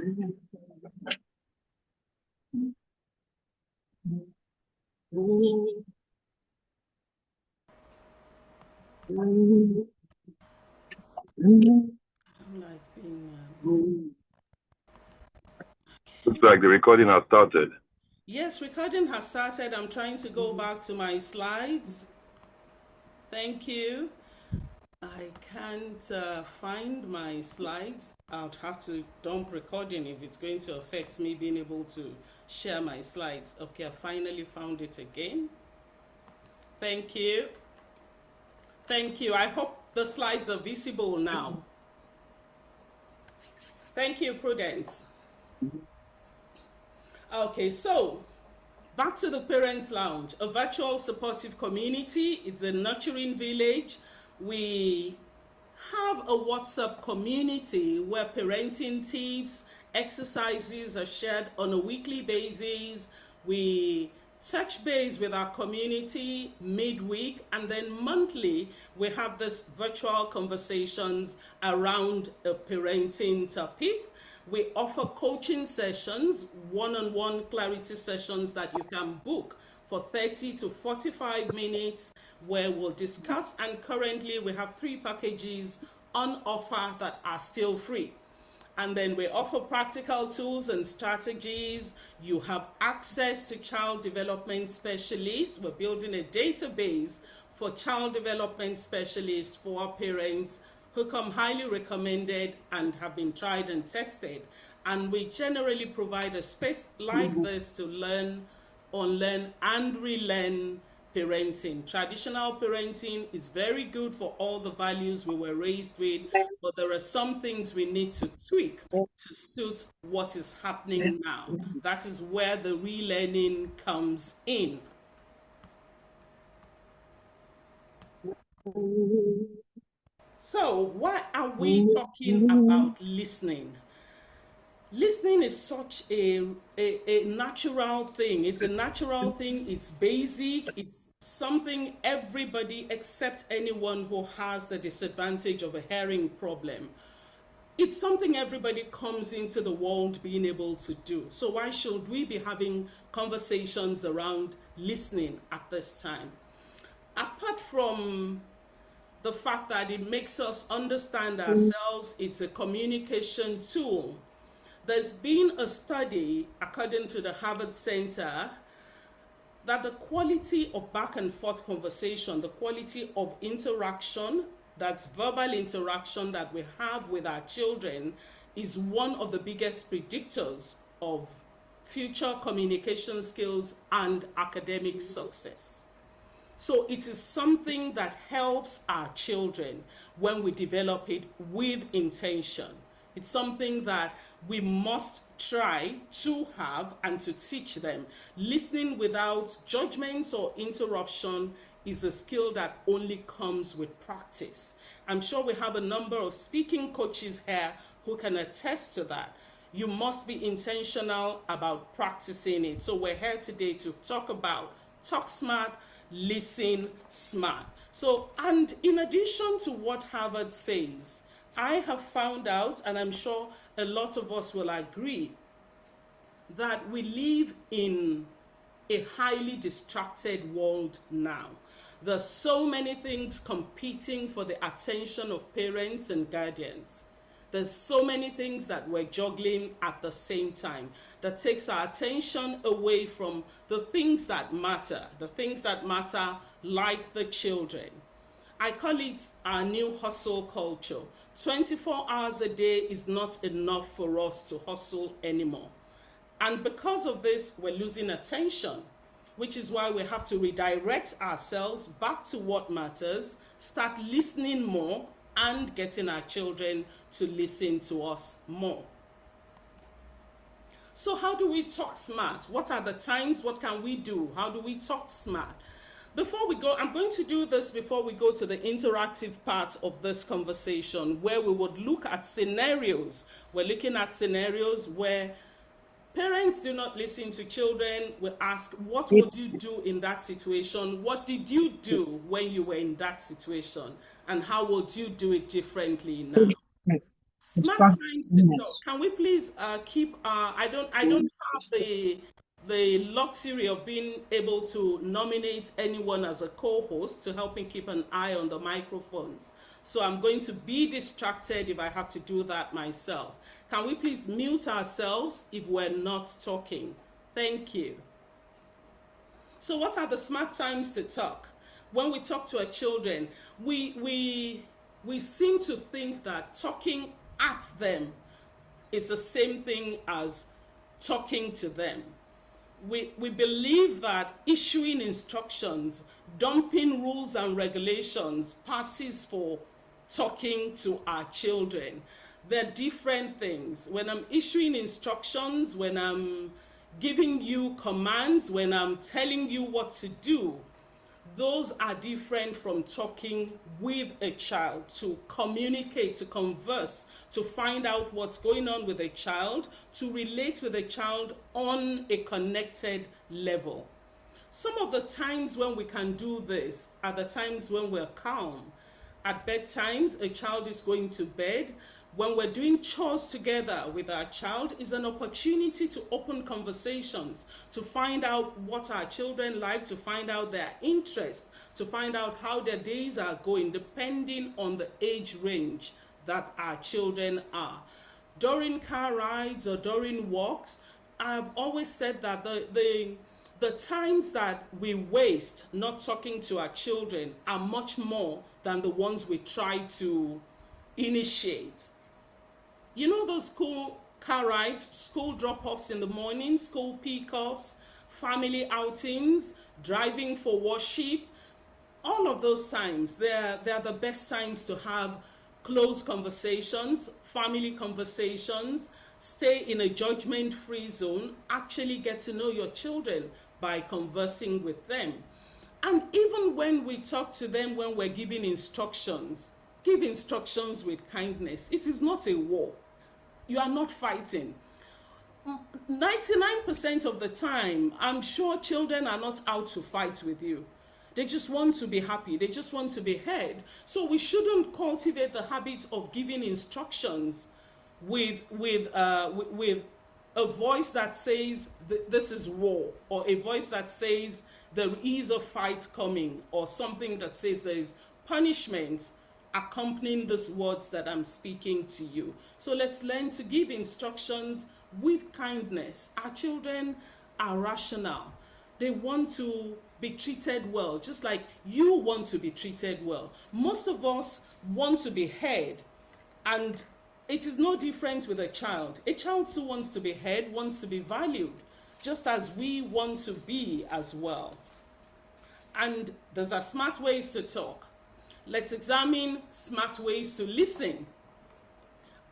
I'm like being. Looks like the recording has started. Yes, recording has started. I'm trying to go back to my slides. Thank you. I can't find my slides. I'll have to dump recording if it's going to affect me being able to share my slides. Okay, I finally found it again. Thank you. Thank you. I hope the slides are visible now. Thank you, Prudence. Okay, so back to the Parents Lounge, a virtual supportive community. It's a nurturing village. We have a WhatsApp community where parenting tips, exercises are shared on a weekly basis. We touch base with our community midweek, and then monthly we have this virtual conversations around a parenting topic. We offer coaching sessions, one-on-one clarity sessions that you can book for 30 to 45 minutes where we'll discuss, and currently we have 3 packages on offer that are still free. And then we offer practical tools and strategies. You have access to child development specialists. We're building a database for child development specialists for our parents who come highly recommended and have been tried and tested. And we generally provide a space like this to learn, unlearn, and relearn parenting. Traditional parenting is very good for all the values we were raised with, but there are some things we need to tweak to suit what is happening now. That is where the relearning comes in. So, why are we talking about listening? Listening is such a natural thing. It's a natural thing. It's basic. It's something everybody, except anyone who has the disadvantage of a hearing problem, it's something everybody comes into the world being able to do. So why should we be having conversations around listening at this time? Apart from the fact that it makes us understand ourselves, it's a communication tool. There's been a study, according to the Harvard Center, that the quality of back and forth conversation, the quality of interaction, that's verbal interaction that we have with our children, is one of the biggest predictors of future communication skills and academic success. So it is something that helps our children when we develop it with intention. It's something that we must try to have and to teach them. Listening without judgments or interruption is a skill that only comes with practice. I'm sure we have a number of speaking coaches here who can attest to that. You must be intentional about practicing it. So we're here today to talk about talk smart, listen smart. So, and in addition to what Harvard says, I have found out, and I'm sure a lot of us will agree, that we live in a highly distracted world now. There's so many things competing for the attention of parents and guardians. There's so many things that we're juggling at the same time that takes our attention away from the things that matter like the children. I call it our new hustle culture. 24 hours a day is not enough for us to hustle anymore. And because of this, we're losing attention, which is why we have to redirect ourselves back to what matters, start listening more, and getting our children to listen to us more. So how do we talk smart? What are the times? What can we do? How do we talk smart? Before we go, I'm going to do this before we go to the interactive part of this conversation, where we would look at scenarios. We're looking at scenarios where parents do not listen to children. We ask, what would you do in that situation? What did you do when you were in that situation? And how would you do it differently now? Smart times to talk. Can we please keep? I don't have the luxury of being able to nominate anyone as a co-host to help me keep an eye on the microphones. So I'm going to be distracted if I have to do that myself. Can we please mute ourselves if we're not talking? Thank you. So what are the smart times to talk? When we talk to our children, we seem to think that talking at them is the same thing as talking to them. We believe that issuing instructions, dumping rules and regulations passes for talking to our children. They're different things. When I'm issuing instructions, when I'm giving you commands, when I'm telling you what to do, those are different from talking with a child, to communicate, to converse, to find out what's going on with a child, to relate with a child on a connected level. Some of the times when we can do this are the times when we're calm. At bedtimes, a child is going to bed. When we're doing chores together with our child is an opportunity to open conversations, to find out what our children like, to find out their interests, to find out how their days are going, depending on the age range that our children are. During car rides or during walks, I've always said that the times that we waste not talking to our children are much more than the ones we try to initiate. You know those school car rides, school drop-offs in the morning, school pick-offs, family outings, driving for worship, all of those times, they're the best times to have close conversations, family conversations, stay in a judgment-free zone, actually get to know your children by conversing with them. And even when we talk to them, when we're giving instructions, give instructions with kindness. It is not a war. You are not fighting. 99% of the time, I'm sure children are not out to fight with you. They just want to be happy. They just want to be heard. So we shouldn't cultivate the habit of giving instructions with a voice that says this is war, or a voice that says there is a fight coming, or something that says there is punishment accompanying these words that I'm speaking to you. So let's learn to give instructions with kindness. Our children are rational. They want to be treated well, just like you want to be treated well. Most of us want to be heard, and it is no different with a child. A child too wants to be heard, wants to be valued, just as we want to be as well. And those are smart ways to talk. Let's examine smart ways to listen.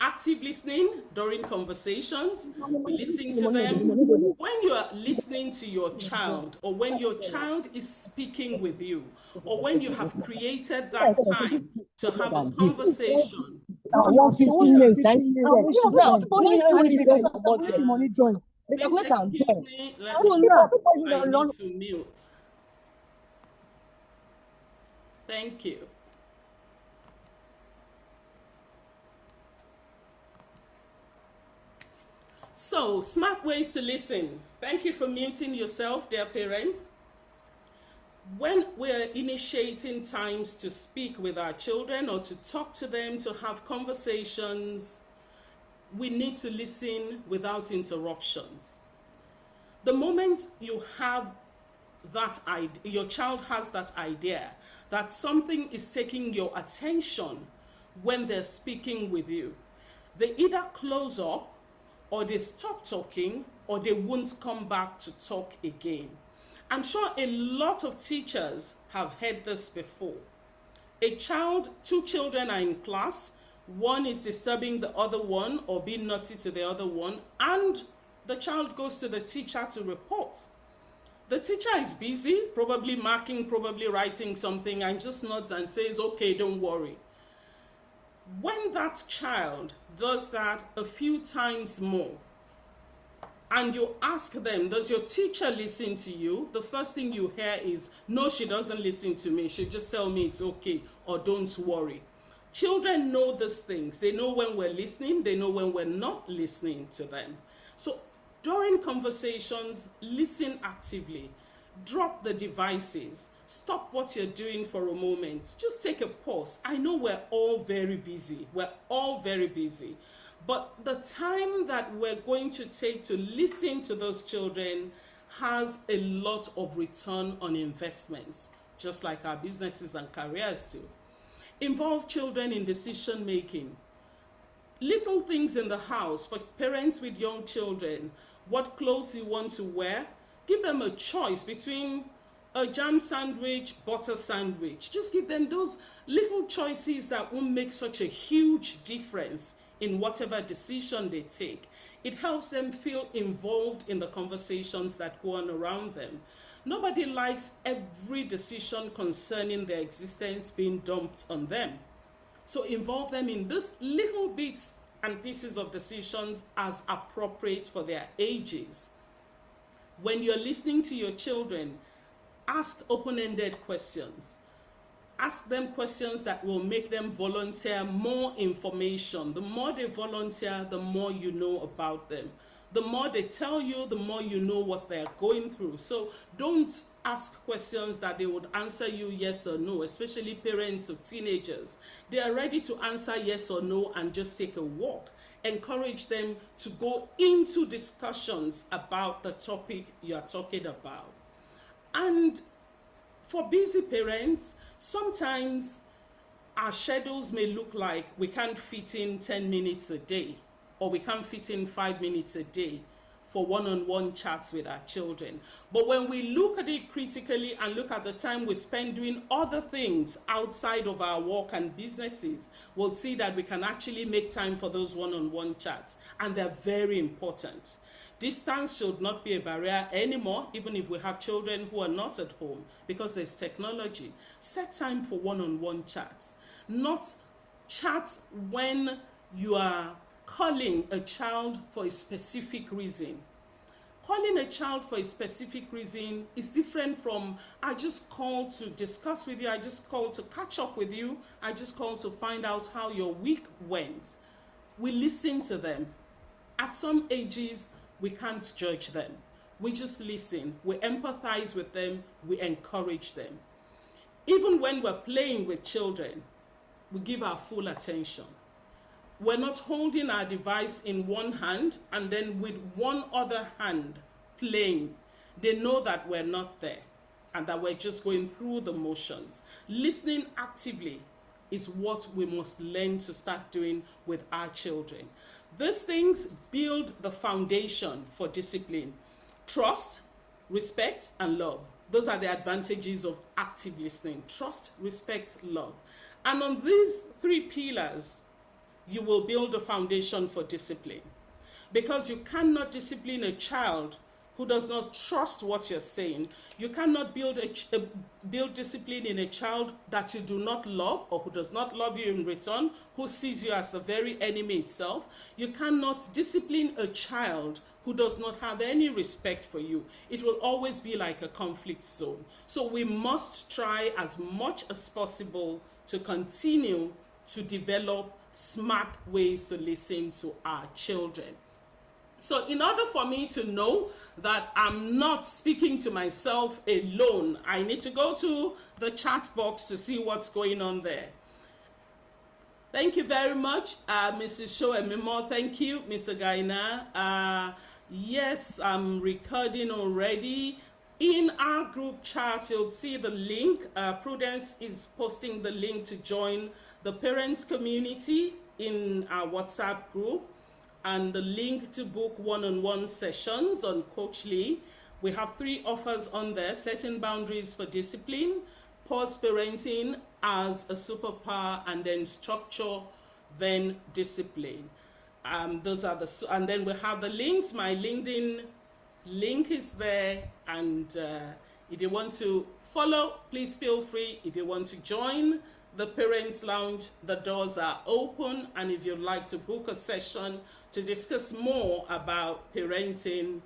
Active listening during conversations. We listen to them. When you are listening to your child, or when your child is speaking with you, or when you have created that time to have a conversation. Please excuse me. I need to mute. Thank you. So, smart ways to listen. Thank you for muting yourself, dear parent. When we're initiating times to speak with our children or to talk to them, to have conversations, we need to listen without interruptions. The moment you have that idea, your child has that idea that something is taking your attention when they're speaking with you, they either close up, or they stop talking, or they won't come back to talk again. I'm sure a lot of teachers have heard this before. Two children are in class, one is disturbing the other one or being naughty to the other one, and the child goes to the teacher to report. The teacher is busy, probably marking, probably writing something, and just nods and says, okay, don't worry. When that child does that a few times more, and you ask them, does your teacher listen to you? The first thing you hear is, no, she doesn't listen to me. She just tell me it's okay, or don't worry. Children know these things. They know when we're listening, they know when we're not listening to them. So during conversations, listen actively. Drop the devices. Stop what you're doing for a moment. Just take a pause. I know we're all very busy. We're all very busy. But the time that we're going to take to listen to those children has a lot of return on investments, just like our businesses and careers do. Involve children in decision making. Little things in the house for parents with young children. What clothes you want to wear. Give them a choice between a jam sandwich, butter sandwich. Just give them those little choices that will make such a huge difference in whatever decision they take. It helps them feel involved in the conversations that go on around them. Nobody likes every decision concerning their existence being dumped on them. So involve them in these little bits and pieces of decisions as appropriate for their ages. When you're listening to your children, ask open-ended questions. Ask them questions that will make them volunteer more information. The more they volunteer, the more you know about them. The more they tell you, the more you know what they're going through. So don't ask questions that they would answer you yes or no, especially parents of teenagers. They are ready to answer yes or no and just take a walk. Encourage them to go into discussions about the topic you are talking about. And for busy parents, sometimes our schedules may look like we can't fit in 10 minutes a day, or we can't fit in 5 minutes a day for one-on-one chats with our children. But when we look at it critically and look at the time we spend doing other things outside of our work and businesses, we'll see that we can actually make time for those one-on-one chats, and they're very important. Distance should not be a barrier anymore, even if we have children who are not at home, because there's technology. Set time for one-on-one chats, not chats when you are calling a child for a specific reason. Calling a child for a specific reason is different from, I just called to discuss with you, I just called to catch up with you, I just called to find out how your week went. We listen to them. At some ages, we can't judge them. We just listen. We empathize with them. We encourage them. Even when we're playing with children, we give our full attention. We're not holding our device in one hand and then with one other hand playing. They know that we're not there and that we're just going through the motions. Listening actively is what we must learn to start doing with our children. These things build the foundation for discipline. Trust, respect, and love. Those are the advantages of active listening. Trust, respect, love. And on these three pillars, you will build a foundation for discipline. Because you cannot discipline a child who does not trust what you're saying. You cannot build discipline in a child that you do not love, or who does not love you in return, who sees you as the very enemy itself. You cannot discipline a child who does not have any respect for you. It will always be like a conflict zone. So we must try as much as possible to continue to develop smart ways to listen to our children. So in order for me to know that I'm not speaking to myself alone, I need to go to the chat box to see what's going on there. Thank you very much, Mrs. Shoemimo. Thank you, Mr. Gaina. Yes, I'm recording already. In our group chat, you'll see the link. Prudence is posting the link to join the parents community in our WhatsApp group, and the link to book one-on-one sessions on Coachly. We have 3 offers on there: setting boundaries for discipline, pause parenting as a superpower, and then structure, then discipline. Those are the, and then we have the links. My LinkedIn link is there, and if you want to follow, please feel free. If you want to join the Parents Lounge, the doors are open, and if you'd like to book a session to discuss more about parenting,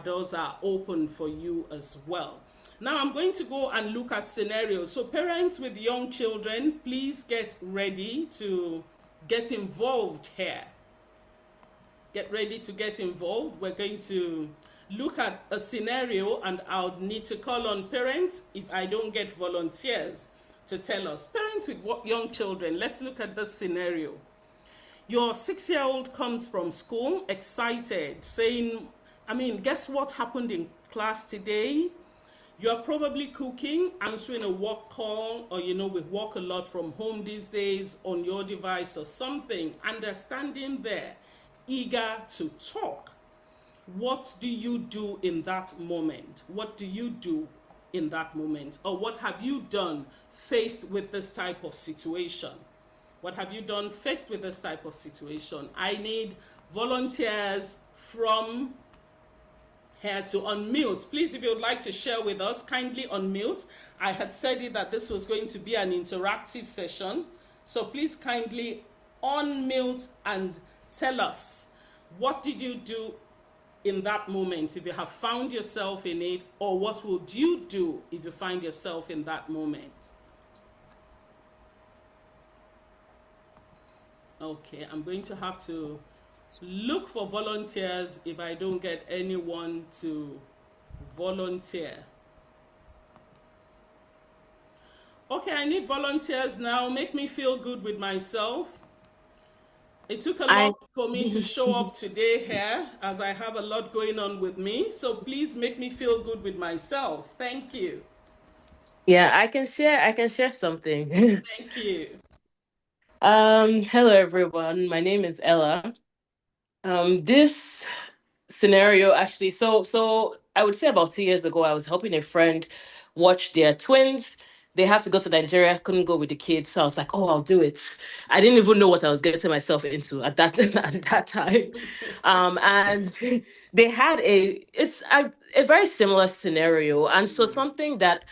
doors are open for you as well. Now I'm going to go and look at scenarios. So parents with young children, please get ready to get involved here. Get ready to get involved. We're going to look at a scenario, and I'll need to call on parents if I don't get volunteers to tell us. Parents with young children, let's look at this scenario. Your 6-year-old comes from school excited, saying, guess what happened in class today? You're probably cooking, answering a work call, or we work a lot from home these days on your device or something, and they're standing there eager to talk. What do you do in that moment? What do you do in that moment? Or what have you done faced with this type of situation? What have you done faced with this type of situation? I need volunteers from here to unmute. Please, if you would like to share with us, kindly unmute. I had said it that this was going to be an interactive session. So please kindly unmute and tell us, what did you do in that moment if you have found yourself in it, or what would you do if you find yourself in that moment? Okay, I'm going to have to look for volunteers if I don't get anyone to volunteer. Okay, I need volunteers now. Make me feel good with myself. It took a I lot for me to show up today here, as I have a lot going on with me. So please make me feel good with myself. Thank you. yeah, I can share something. Thank you. Hello everyone. My name is Ella. This scenario actually, so I would say about 2 years ago, I was helping a friend watch their twins. They have to go to Nigeria, couldn't go with the kids, so I was like, "Oh, I'll do it." I didn't even know what I was getting myself into at that at that time, and they had a very similar scenario, and so something that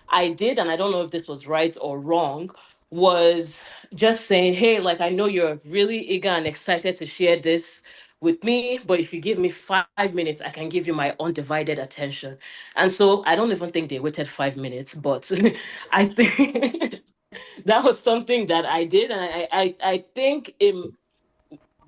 I did, and I don't know if this was right or wrong, was just saying, "Hey, like I know you're really eager and excited to share this with me, but if you give me 5 minutes, I can give you my undivided attention." And so I don't even think they waited 5 minutes, but I think that was something that I did, and I think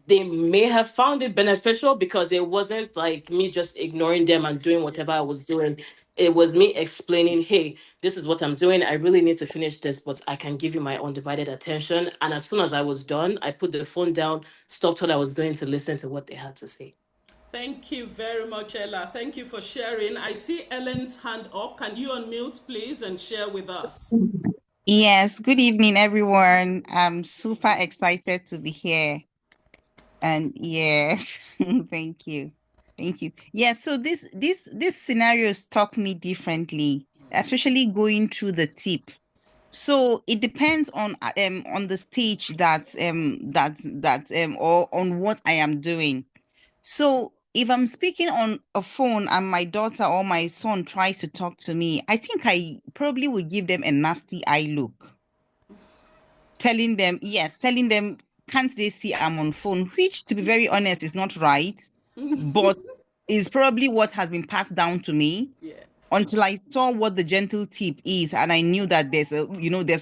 they may have found it beneficial because it wasn't like me just ignoring them and doing whatever I was doing. It was me explaining, "Hey, this is what I'm doing. I really need to finish this, but I can give you my undivided attention." And as soon as I was done, I put the phone down, stopped what I was doing to listen to what they had to say. Thank you very much, Ella. Thank you for sharing. I see Ellen's hand up. Can you unmute, please, and share with us? Yes, good evening, everyone. I'm super excited to be here. And yes, thank you. Thank you. Yes, so this scenario struck me differently, especially going through the tip. So it depends on the stage that or on what I am doing. So if I'm speaking on a phone and my daughter or my son tries to talk to me, I think I probably would give them a nasty eye look, telling them, can't they see I'm on phone? Which, to be very honest, is not right, but is probably what has been passed down to me Yes. until I saw what the gentle tip is, and I knew that there's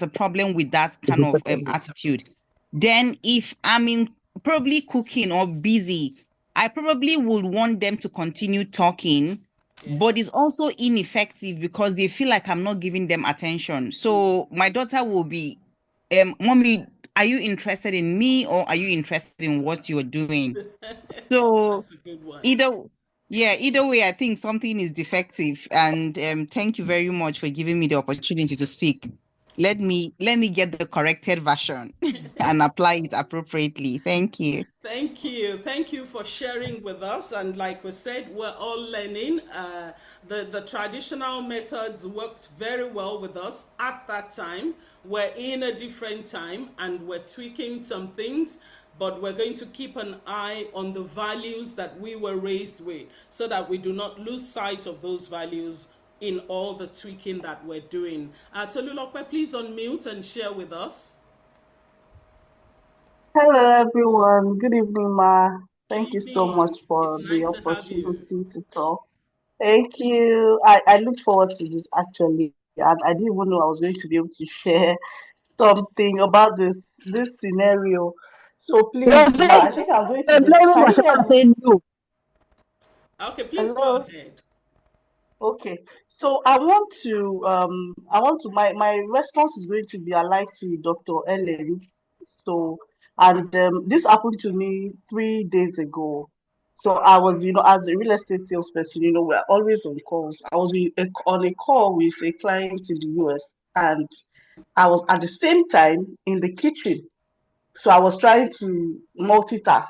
a problem with that kind of attitude. Then, if I'm in probably cooking or busy, I probably would want them to continue talking, Yeah. but it's also ineffective because they feel like I'm not giving them attention. So my daughter will be, "Mommy, are you interested in me or are you interested in what you're doing?" So That's a good one. either either way, I think something is defective. And thank you very much for giving me the opportunity to speak. Let me get the corrected version and apply it appropriately. Thank you. Thank you. Thank you for sharing with us. And like we said, we're all learning. The traditional methods worked very well with us at that time. We're in a different time and we're tweaking some things, but we're going to keep an eye on the values that we were raised with so that we do not lose sight of those values in all the tweaking that we're doing. Tolulope, please unmute and share with us. Hello, everyone. Good evening, Ma. Good Thank you so much evening. It's for the nice to have you. opportunity to talk. Thank you. I looked forward to this actually, and I didn't even know I was going to be able to share something about this scenario. So please, You're Ma, I very, think I'm going to you're be. blaming Can you hear yourself and me? saying no. Okay, please go Hello. ahead. Okay. So I want to my response is going to be alike to Dr. Ellen. So and this happened to me 3 days ago. So I was, as a real estate salesperson, we're always on calls. I was on a call with a client in the US, and I was at the same time in the kitchen. So I was trying to multitask,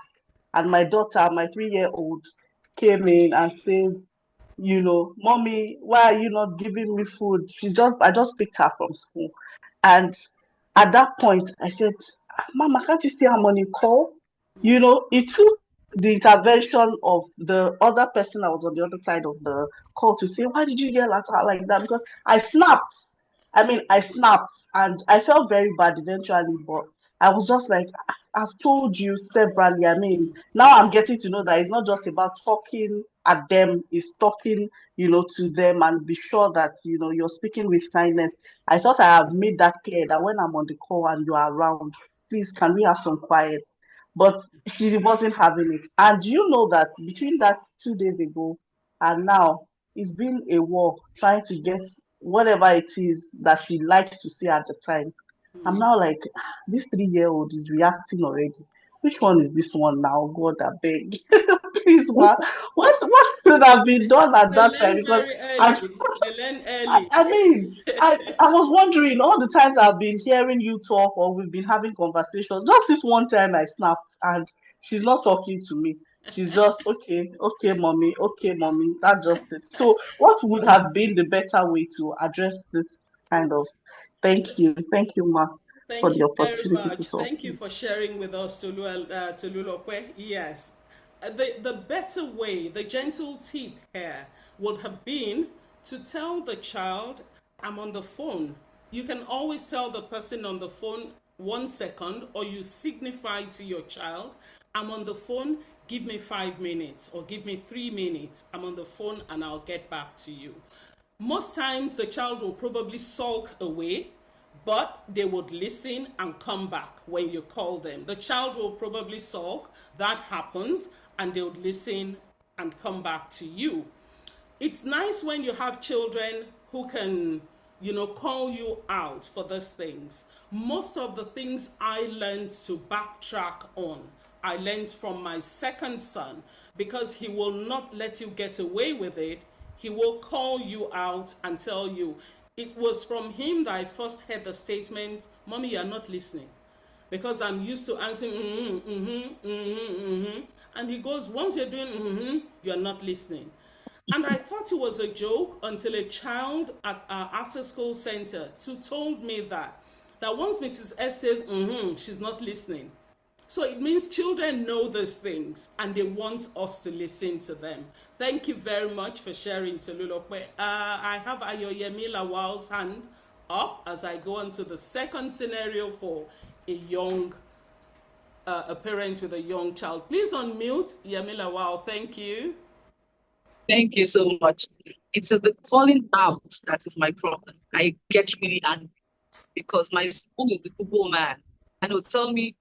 and my daughter, my 3-year-old, came in and said, mommy, why are you not giving me food? I just picked her from school. And at that point, I said, Mama, can't you see I'm on a call? It took the intervention of the other person that was on the other side of the call to say, why did you yell at her like that? Because I snapped. I mean, I snapped and I felt very bad eventually, but I was just like, I've told you severally. I mean, now I'm getting to know that it's not just about talking at them, it's talking, to them and be sure that, you're speaking with kindness. I thought I have made that clear that when I'm on the call and you are around, please, can we have some quiet? But she wasn't having it. And you know that between that 2 days ago and now, it's been a war trying to get whatever it is that she likes to see at the time. I'm now like, this 3-year-old is reacting already. Which one is this one now? God, I beg. Please, ma. What should have been done at They that time? learn Because very I, early. They learn I, early. I mean, I was wondering all the times I've been hearing you talk or we've been having conversations. Just this one time I snapped and she's not talking to me. She's just okay, mommy. That's just it. So, what would have been the better way to address this kind of? Thank you, ma, for Thank the you very opportunity to much. talk. Thank you for sharing with us, Tolulokwe. Yes. The better way, the gentle tip here would have been to tell the child, I'm on the phone. You can always tell the person on the phone 1 second, or you signify to your child, I'm on the phone, give me 5 minutes, or give me 3 minutes. I'm on the phone and I'll get back to you. Most times the child will probably sulk away, but they would listen and come back when you call them. The child will probably sulk, that happens, and they would listen and come back to you. It's nice when you have children who can, call you out for those things. Most of the things I learned to backtrack on, I learned from my second son, because he will not let you get away with it. He will call you out and tell you. It was from him that I first heard the statement, Mommy, you're not listening. Because I'm used to answering, And he goes, once you're doing, you're not listening. And I thought it was a joke until a child at our after school center told me that once Mrs. S says, she's not listening. So it means children know those things and they want us to listen to them. Thank you very much for sharing, Tolulokwe. I have Ayoyemi Lawal's hand up as I go on to the second scenario for a parent with a young child. Please unmute Yemi Lawal. Thank you. Thank you so much. It's the calling out that is my problem. I get really angry because my son is the Google man and he'll tell me,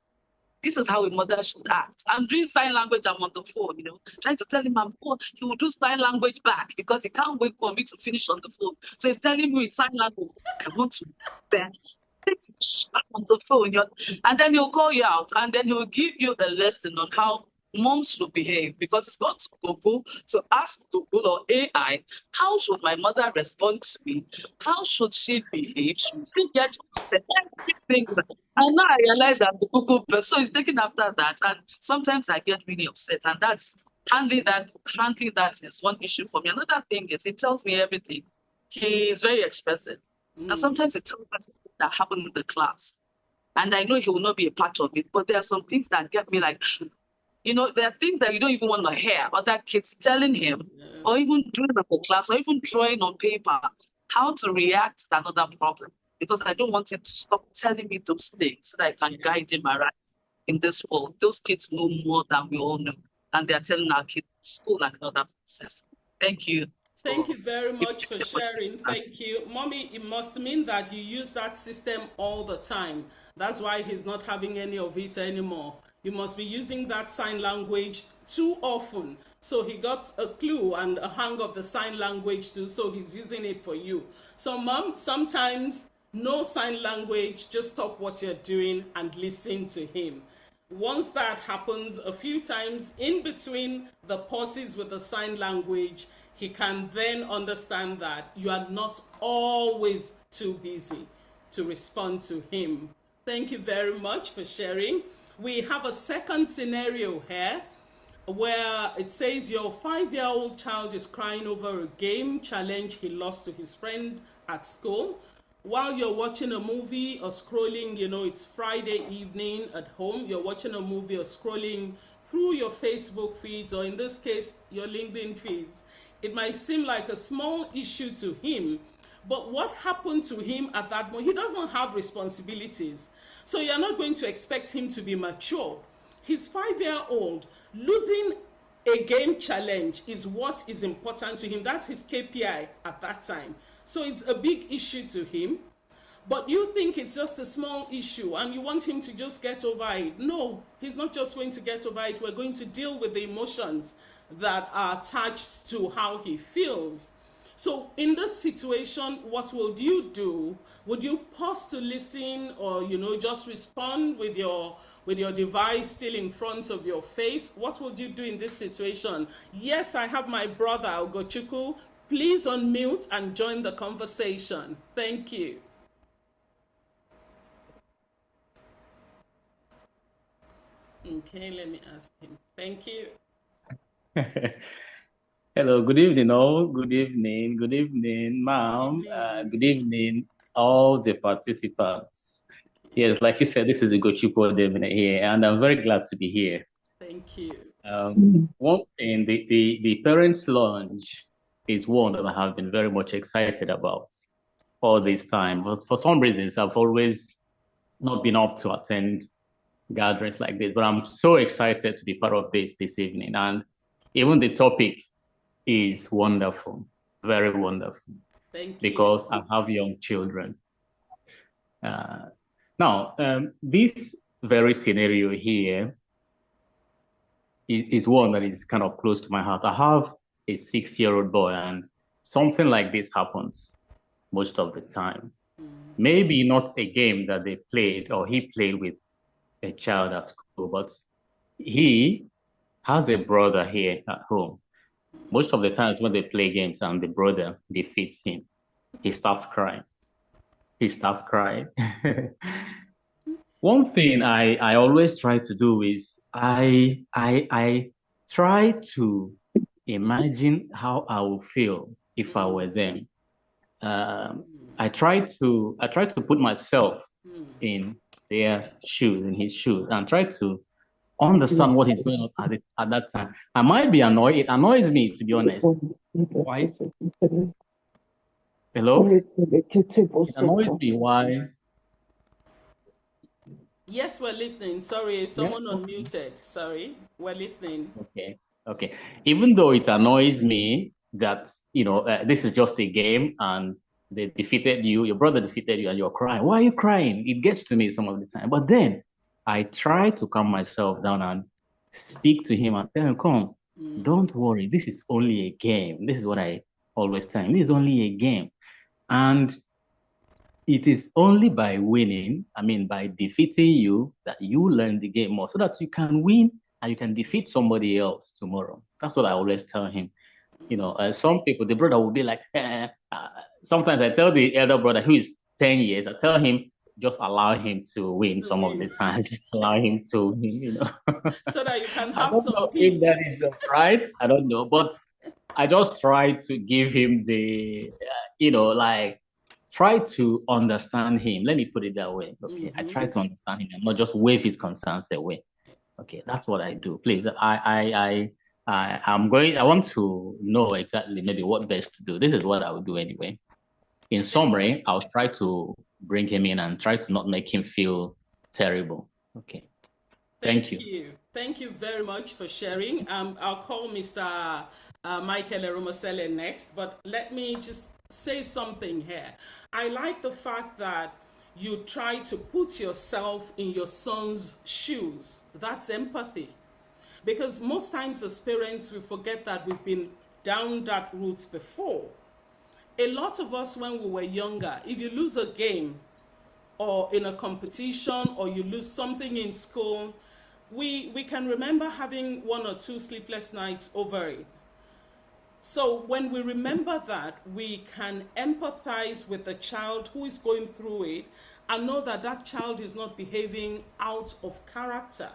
this is how a mother should act. I'm doing sign language, I'm on the phone, trying to tell him I'm on. He will do sign language back because he can't wait for me to finish on the phone. So he's telling me with sign language, I want to ben. I'm on the phone, and then he'll call you out, and then he'll give you a lesson on how moms should behave because it's got to Google to ask Google or AI, how should my mother respond to me? How should she behave? Should she get upset? Everything. And now I realize I'm the Google person, so he's taking after that. And sometimes I get really upset, and that's handling that is one issue for me. Another thing is he tells me everything. He is very expressive. And sometimes he tells me something that happened in the class. And I know he will not be a part of it, but there are some things that get me like, there are things that you don't even want to hear other kids telling him, or even doing in the class, or even drawing on paper, how to react is another problem. Because I don't want him to stop telling me those things so that I can guide him around in this world. Those kids know more than we all know. And they're telling our kids school and other process. Thank you. Thank So you very if much for anybody sharing. Thank you. Mommy, it must mean that you use that system all the time. That's why he's not having any of it anymore. You must be using that sign language too often. So he got a clue and a hang of the sign language too, so he's using it for you. So, Mom, sometimes no sign language, just stop what you're doing and listen to him. Once that happens a few times in between the pauses with the sign language, he can then understand that you are not always too busy to respond to him. Thank you very much for sharing. We have a second scenario here where it says your 5-year-old child is crying over a game challenge he lost to his friend at school. While you're watching a movie or scrolling, it's Friday evening at home, you're watching a movie or scrolling through your Facebook feeds, or in this case, your LinkedIn feeds. It might seem like a small issue to him, but what happened to him at that moment? He doesn't have responsibilities. So you're not going to expect him to be mature. He's 5-year-old. Losing a game challenge is what is important to him. That's his KPI at that time. So it's a big issue to him. But you think it's just a small issue and you want him to just get over it. No, he's not just going to get over it. We're going to deal with the emotions that are attached to how he feels. So in this situation, what would you do? Would you pause to listen, or just respond with your device still in front of your face? What would you do in this situation? Yes, I have my brother Ugochukwu. Please unmute and join the conversation. Thank you. Okay, let me ask him. Thank you. Hello, good evening, all. Good evening, ma'am. Evening. Good evening, all the participants. Yes, like you said, this is Ugochukwu here, and I'm very glad to be here. Thank you. One thing, the parents' lunch is one that I have been very much excited about all this time. But for some reasons, I've always not been up to attend gatherings like this. But I'm so excited to be part of this evening. And even the topic is wonderful, very wonderful. Thank you. Because I have young children. Now, this very scenario here is one that is kind of close to my heart. I have a 6-year-old boy, and something like this happens most of the time. Maybe not a game that they played or he played with a child at school, but he has a brother here at home. Most of the times when they play games and the brother defeats him, he starts crying. One thing I always try to do is I try to imagine how I would feel if I were them. I try to put myself in their shoes, in his shoes, and try to understand what is going on at that time. I might be annoyed. It annoys me, to be honest. Why? Hello? It annoys me. Why? Yes, we're listening. Sorry, someone unmuted. Sorry, we're listening. Okay. Even though it annoys me that, this is just a game and they defeated you, your brother defeated you, and you're crying. Why are you crying? It gets to me some of the time. But then I try to calm myself down and speak to him and tell him, come, don't worry. This is only a game. This is what I always tell him. This is only a game. And it is only by winning, by defeating you, that you learn the game more so that you can win and you can defeat somebody else tomorrow. That's what I always tell him. Some people, the brother will be like, sometimes I tell the elder brother who is 10 years, I tell him, just allow him to win some of the time. Just allow him to win, So that you can I have don't some know peace. if that is right. I don't know. But I just try to give him the, try to understand him. Let me put it that way. Okay. I try to understand him and not just wave his concerns away. Okay. That's what I do. Please. I want to know exactly maybe what best to do. This is what I would do anyway. In summary, I'll try to bring him in and try to not make him feel terrible. Okay. Thank Thank you. you. Thank you very much for sharing. I'll call Mr. Michael Eromosele next, but let me just say something here. I like the fact that you try to put yourself in your son's shoes. That's empathy. Because most times as parents, we forget that we've been down that route before. A lot of us, when we were younger, if you lose a game, or in a competition, or you lose something in school, we can remember having one or two sleepless nights over it. So when we remember that, we can empathize with the child who is going through it and know that that child is not behaving out of character.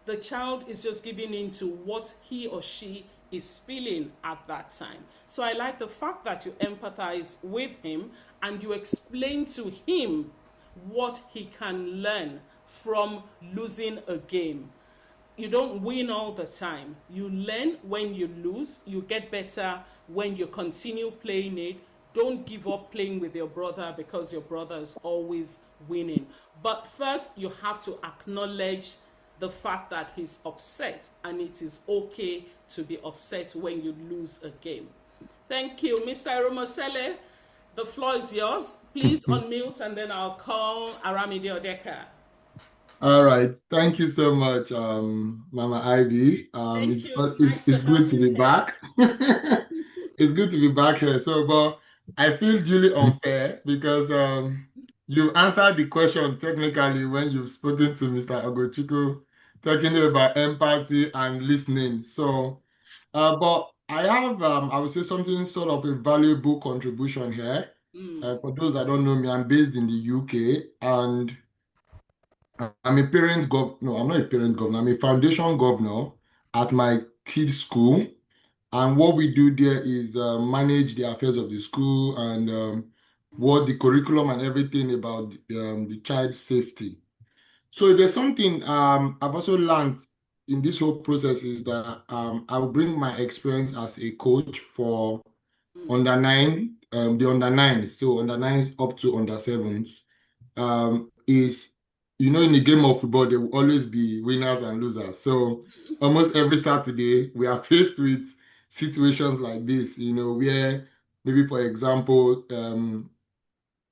The child is just giving into what he or she is feeling at that time. So I like the fact that you empathize with him and you explain to him what he can learn from losing a game. You don't win all the time. You learn when you lose. You get better when you continue playing it. Don't give up playing with your brother because your brother is always winning. But first, you have to acknowledge the fact that he's upset, and it is okay to be upset when you lose a game. Thank you, Mr. Romosele. The floor is yours. Please unmute, and then I'll call Aramide Odeka. All right. Thank you so much, Mama Ivy. Thank It's you. It's it's nice to it's have good to you be here. back. It's good to be back here. So, but I feel duly unfair because you answered the question technically when you've spoken to Mr. Ogochukwu, talking about empathy and listening. So, but I have I would say something sort of a valuable contribution here. Mm, For those that don't know me, I'm based in the UK and I'm a parent gov. No, I'm not a parent governor. I'm a foundation governor at my kids' school, and what we do there is manage the affairs of the school and what the curriculum and everything about the child safety. So there's something I've also learned in this whole process is that I will bring my experience as a coach for mm, under nine, the under nine, so under nines up to under sevens is in the game of football, there will always be winners and losers. So almost every Saturday, we are faced with situations like this, where maybe, for example,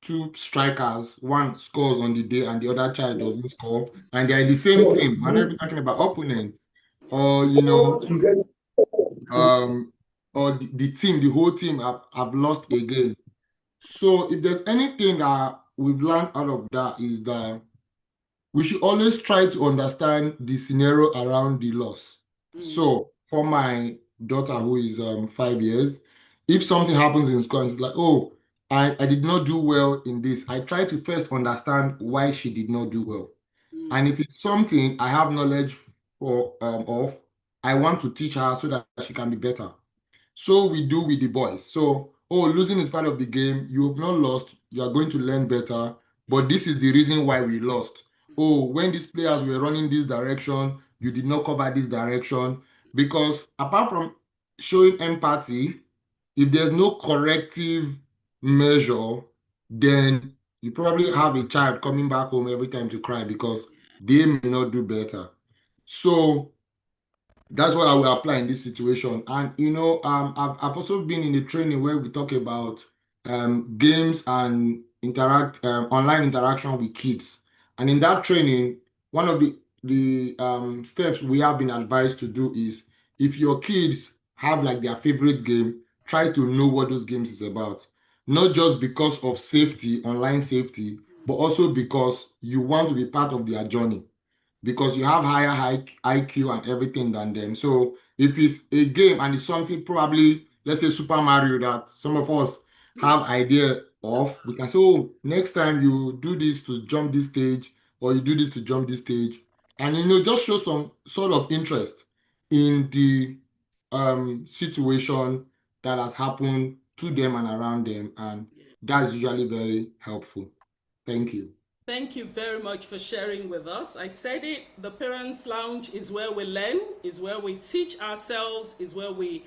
two strikers, one scores on the day and the other child doesn't score, and they're in the same team. We're not even talking about opponents, or um, or the team, the whole team have lost again. So if there's anything that we've learned out of that is that we should always try to understand the scenario around the loss. mm, So for my daughter who is 5 years, if something happens in school and she's like, oh, I did not do well in this, I try to first understand why she did not do well. mm, And if it's something I have knowledge of, I want to teach her so that she can be better. So we do with the boys. So, oh, losing is part of the game. You have not lost. You are going to learn better. But this is the reason why we lost. Oh, when these players were running this direction, you did not cover this direction. Because apart from showing empathy, if there's no corrective measure, then you probably have a child coming back home every time to cry because they may not do better. So that's what I will apply in this situation. And I've also been in the training where we talk about games and online interaction with kids. And in that training, one of the steps we have been advised to do is if your kids have like their favorite game, try to know what those games is about. Not just because of safety, online safety, but also because you want to be part of their journey because you have higher IQ and everything than them. So if it's a game and it's something probably, let's say Super Mario that some of us have idea of, we can say, oh, next time you do this to jump this stage or you do this to jump this stage. And just show some sort of interest in the situation that has happened to them and around them. And yes. that's usually very helpful. Thank you. Thank you very much for sharing with us. I said it, the Parents Lounge is where we learn, is where we teach ourselves, is where we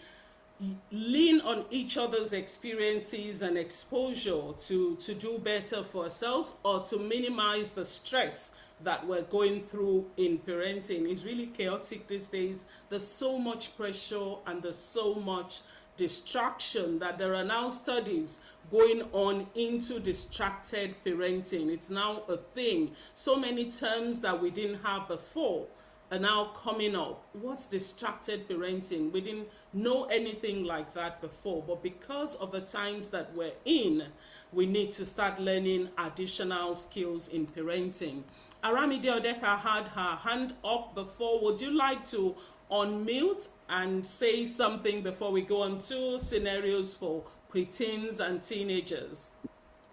lean on each other's experiences and exposure to do better for ourselves or to minimize the stress that we're going through in parenting is really chaotic these days. There's so much pressure and there's so much distraction that there are now studies going on into distracted parenting. It's now a thing. So many terms that we didn't have before are now coming up. What's distracted parenting? We didn't know anything like that before, but because of the times that we're in, we need to start learning additional skills in parenting. Aramide Odeka had her hand up before. Would you like to unmute and say something before we go on to scenarios for preteens and teenagers?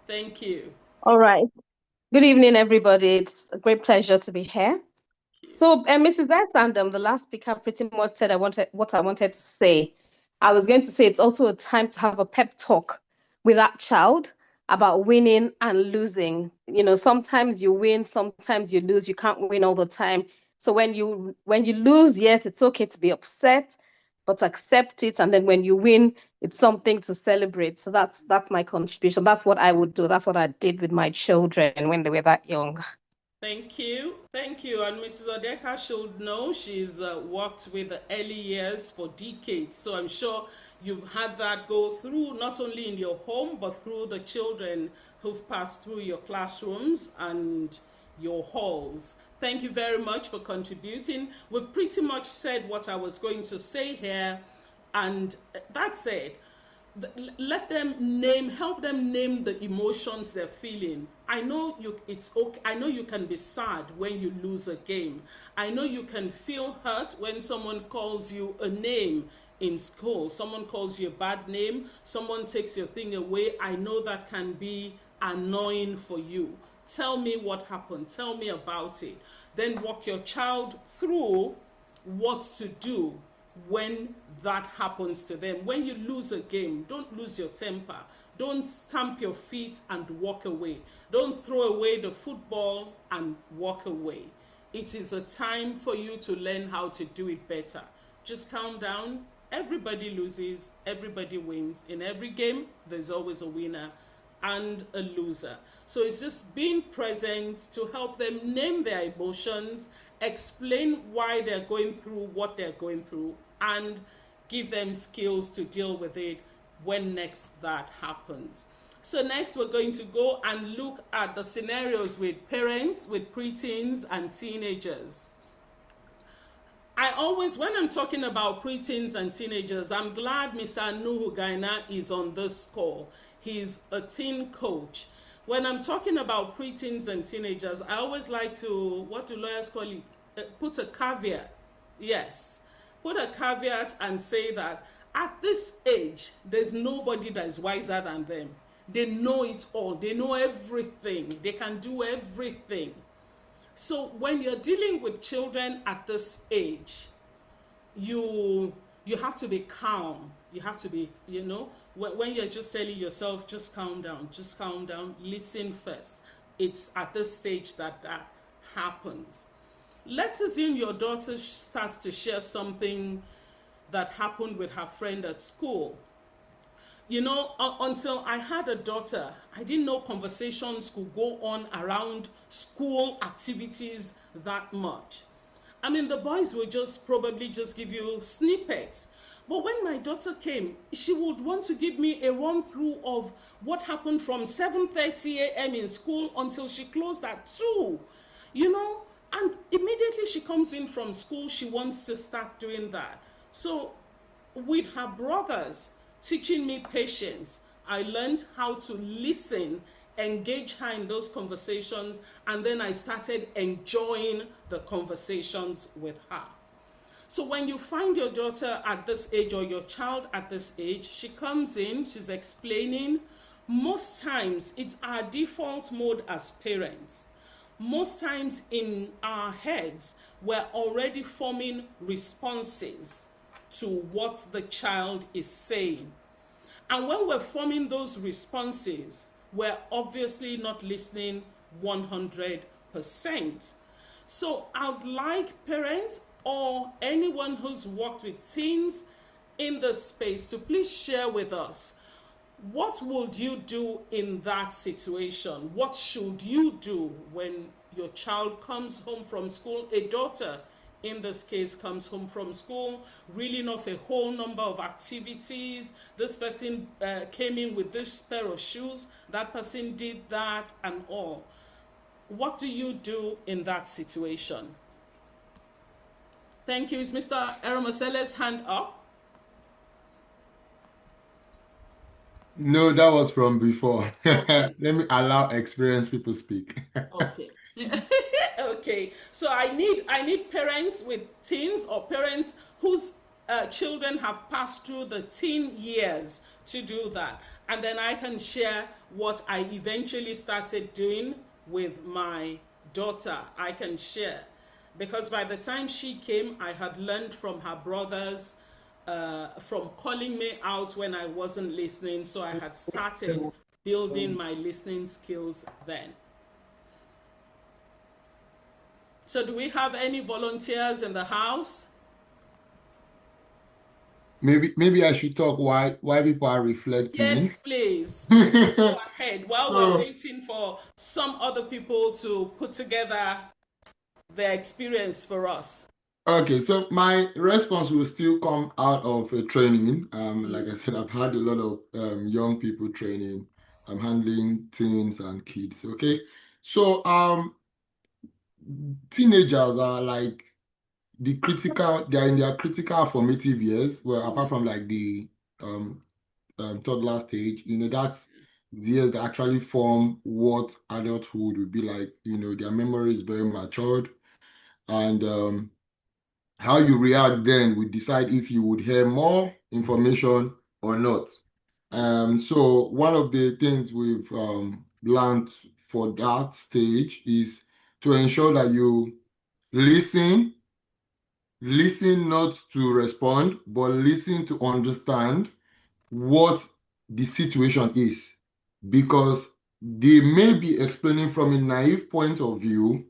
Thank you. All right. Good evening, everybody. It's a great pleasure to be here. So, Mrs. Sandham, the last speaker, pretty much said what I wanted to say. I was going to say it's also a time to have a pep talk with that child about winning and losing. You know, sometimes you win, sometimes you lose. You can't win all the time. So when you lose, yes, it's okay to be upset, but accept it. And then when you win, it's something to celebrate. So that's my contribution. That's what I would do. That's what I did with my children when they were that young. Thank you. Thank you. And Mrs. Odeka should know she's worked with the early years for decades. So I'm sure you've had that go through, not only in your home, but through the children who've passed through your classrooms and your halls. Thank you very much for contributing. We've pretty much said what I was going to say here. And that said, let them help them name the emotions they're feeling. I know it's okay. I know you can be sad when you lose a game. I know you can feel hurt when someone calls you a name in school. Someone calls you a bad name. Someone takes your thing away. I know that can be annoying for you. Tell me what happened. Tell me about it. Then walk your child through what to do when that happens to them. When you lose a game, don't lose your temper. Don't stamp your feet and walk away. Don't throw away the football and walk away. It is a time for you to learn how to do it better. Just calm down. Everybody loses, everybody wins. In every game, there's always a winner and a loser. So it's just being present to help them name their emotions, explain why they're going through what they're going through, and give them skills to deal with it when next that happens. So next we're going to go and look at the scenarios with parents, with preteens and teenagers. I always, when I'm talking about preteens and teenagers, I'm glad Mr. Nuhu Gaina is on this call. He's a teen coach. When I'm talking about preteens and teenagers, I always like to, what do lawyers call it? Put a caveat. Yes. Put a caveat and say that at this age, there's nobody that is wiser than them. They know it all. They know everything. They can do everything. So when you're dealing with children at this age, you have to be calm. You have to be, when you're just telling yourself, just calm down, listen first. It's at this stage that happens. Let's assume your daughter starts to share something that happened with her friend at school. Until I had a daughter, I didn't know conversations could go on around school activities that much. I mean, the boys will probably just give you snippets. But when my daughter came, she would want to give me a run-through of what happened from 7:30 a.m. in school until she closed at 2, and immediately she comes in from school, she wants to start doing that. So with her brothers teaching me patience, I learned how to listen, engage her in those conversations, and then I started enjoying the conversations with her. So when you find your daughter at this age or your child at this age, she comes in, she's explaining. Most times it's our default mode as parents. Most times in our heads, we're already forming responses to what the child is saying. And when we're forming those responses, we're obviously not listening 100%. So I'd like parents or anyone who's worked with teens in this space to please share with us, what would you do in that situation? What should you do when your child comes home from school, a daughter in this case comes home from school, reeling off a whole number of activities. This person came in with this pair of shoes, that person did that, and all. What do you do in that situation? Thank you. Is Mr. Eramosele's hand up? No, that was from before. Okay. Let me allow experienced people speak. Okay. Okay. So I need parents with teens or parents whose children have passed through the teen years to do that. And then I can share what I eventually started doing with my daughter. I can share. Because by the time she came, I had learned from her brothers, from calling me out when I wasn't listening. So I had started building my listening skills then. So do we have any volunteers in the house? Maybe I should talk why people are reflecting. Yes, please. Go ahead while we're So, waiting for some other people to put together their experience for us. okay, so my response will still come out of a training. Like I said, I've had a lot of young people training. I'm handling teens and kids. Okay, so teenagers are like they're in their critical formative years. Well, apart from like the um, toddler stage, that's the years that actually form what adulthood would be like. Their memory is very matured, and how you react then will decide if you would hear more information or not. So one of the things we've learned for that stage is to ensure that you listen, listen not to respond, but listen to understand what the situation is. Because they may be explaining from a naive point of view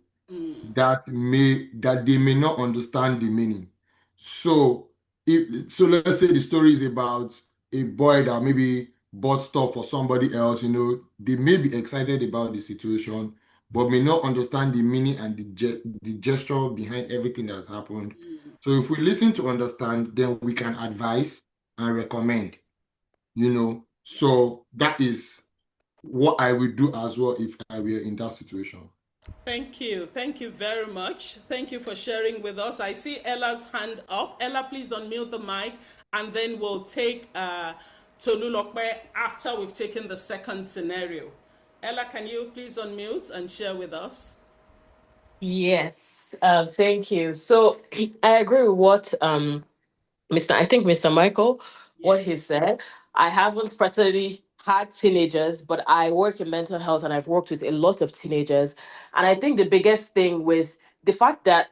that they may not understand the meaning. So let's say the story is about a boy that maybe bought stuff for somebody else, they may be excited about the situation, but may not understand the meaning and the gesture behind everything that's happened. So if we listen to understand, then we can advise and recommend. So that is what I would do as well if I were in that situation. Thank you. Thank you very much. Thank you for sharing with us. I see Ella's hand up. Ella, please unmute the mic, and then we'll take Tolulokpe after we've taken the second scenario. Ella, can you please unmute and share with us? Yes, thank you. So I agree with what I think Mr. Michael, what he Yes. said. I haven't personally had teenagers, but I work in mental health and I've worked with a lot of teenagers. And I think the biggest thing with the fact that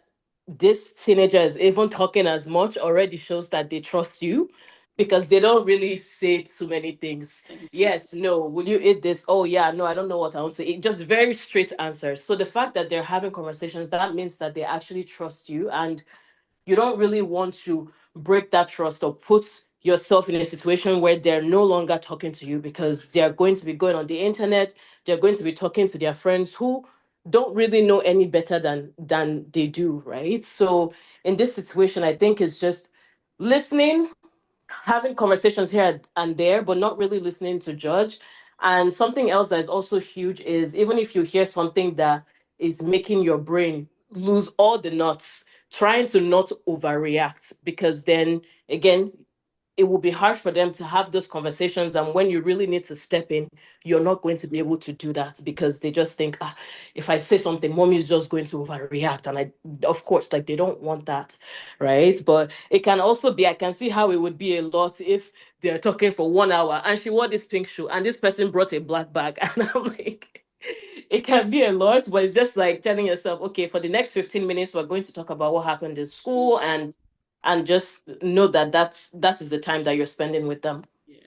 this teenager is even talking as much already shows that they trust you because they don't really say too many things. Thank you. Yes, no, will you eat this? Oh, yeah, no, I don't know what I want to eat. Just very straight answers. So the fact that they're having conversations, that means that they actually trust you. And you don't really want to break that trust or put yourself in a situation where they're no longer talking to you because they're going to be going on the internet, they're going to be talking to their friends who don't really know any better than they do, right? So in this situation, I think it's just listening, having conversations here and there, but not really listening to judge. And something else that is also huge is even if you hear something that is making your brain lose all the nuts, trying to not overreact, because then again, it will be hard for them to have those conversations. And when you really need to step in, you're not going to be able to do that because they just think, if I say something, mommy is just going to overreact. And of course, like they don't want that, right? But it can also be, I can see how it would be a lot if they're talking for 1 hour and she wore this pink shoe and this person brought a black bag. And I'm like, it can be a lot, but it's just like telling yourself, okay, for the next 15 minutes, we're going to talk about what happened in school and just know that that is the time that you're spending with them. Yeah.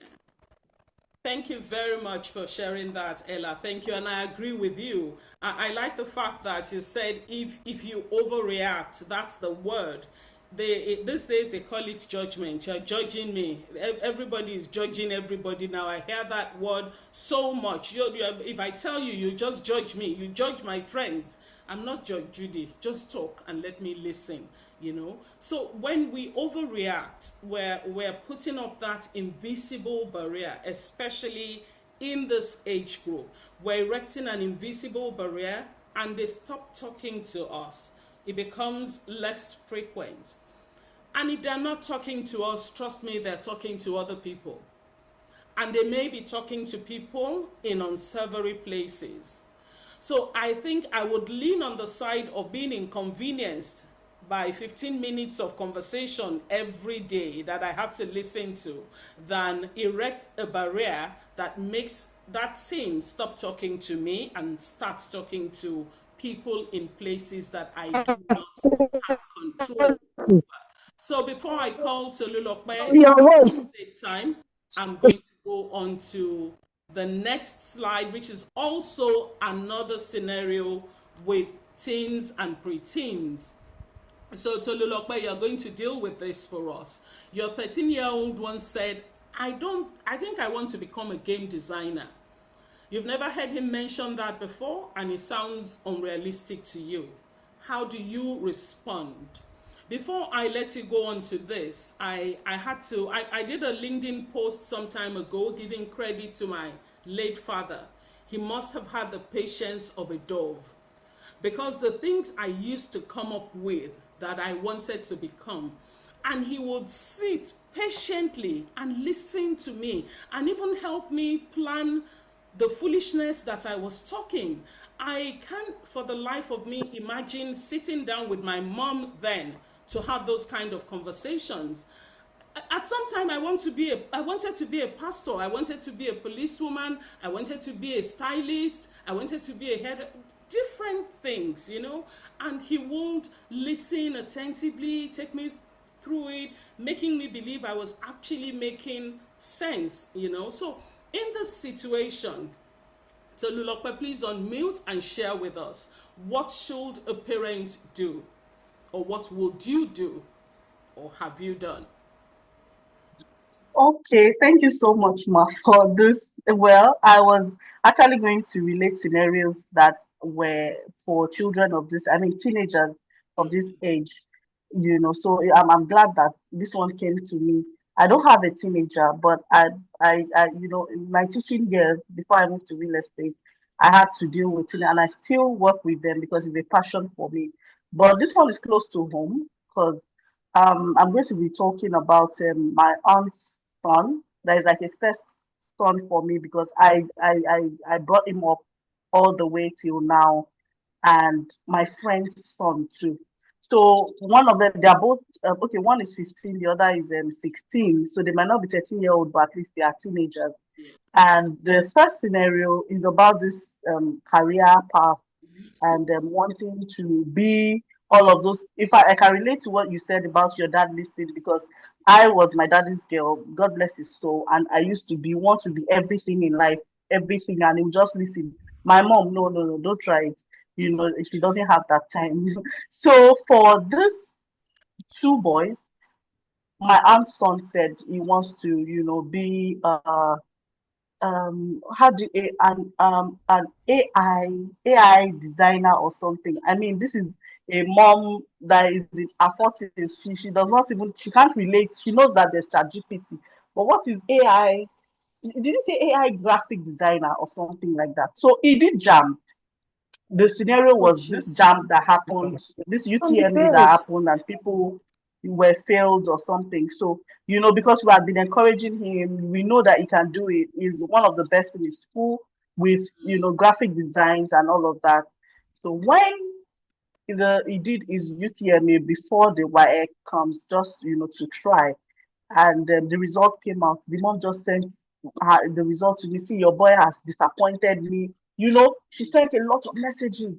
Thank you very much for sharing that, Ella. Thank you, and I agree with you. I like the fact that you said if you overreact, that's the word. These days they call it judgment. You're judging me. Everybody is judging everybody now. I hear that word so much. If I tell you, you just judge me. You judge my friends. I'm not Judge Judy. Just talk and let me listen, you know. So when we overreact, we're putting up that invisible barrier, especially in this age group. We're erecting an invisible barrier and they stop talking to us. It becomes less frequent. And if they're not talking to us, trust me, they're talking to other people. And they may be talking to people in unsavory places. So I think I would lean on the side of being inconvenienced by 15 minutes of conversation every day that I have to listen to than erect a barrier that makes that team stop talking to me and start talking to people in places that I do not have control over. So before I call to Lulokbe, so Your I voice. save time, I'm going to go on to the next slide, which is also another scenario with teens and preteens. So Tolulokpe, you're going to deal with this for us. Your 13-year-old once said, I think I want to become a game designer. You've never heard him mention that before, and it sounds unrealistic to you. How do you respond? Before I let you go on to this, I did a LinkedIn post some time ago giving credit to my late father. He must have had the patience of a dove, because the things I used to come up with that I wanted to become, and he would sit patiently and listen to me and even help me plan the foolishness that I was talking. I can't for the life of me imagine sitting down with my mom then to have those kind of conversations. At some time I wanted to be a pastor, I wanted to be a policewoman, I wanted to be a stylist, I wanted to be a head, different things, you know. And he won't listen attentively, take me through it, making me believe I was actually making sense, you know. So in this situation, so Lulokpe, please unmute and share with us, what should a parent do, or what would you do, or have you done? Okay, thank you so much, Ma, for this. Well, I was actually going to relate scenarios that were for children of this, I mean, teenagers of this age, So I'm glad that this one came to me. I don't have a teenager, but in my teaching years, before I moved to real estate, I had to deal with it, and I still work with them because it's a passion for me. But this one is close to home because I'm going to be talking about my aunt's son. That is like a first son for me because I brought him up all the way till now, and my friend's son too. So one of them, they are both okay. One is 15, the other is 16. So they might not be 13-year-old, but at least they are teenagers. And the first scenario is about this career path and wanting to be all of those. If I can relate to what you said about your dad listening, because I was my daddy's girl, God bless his soul, and I used to want to be everything in life, everything, and he would just listen. My mom, no, no, no, don't try it. She doesn't have that time. So for these two boys, my aunt's son said he wants to, be how do an AI designer or something. I mean, this is a mom that is in her 40s. She does not even, she can't relate. She knows that there's ChatGPT, but what is AI? Did you say AI graphic designer or something like that? So he did jam. The scenario Oh, was this jeez. jam that happened, this On the UTME that best. happened, and people were failed or something. So, because we have been encouraging him, we know that he can do it. He's one of the best in his school with, graphic designs and all of that. So when he did his UTME before the YX comes, just, to try, and the result came out. The mom just sent the result to me. See, your boy has disappointed me. She sent a lot of messages,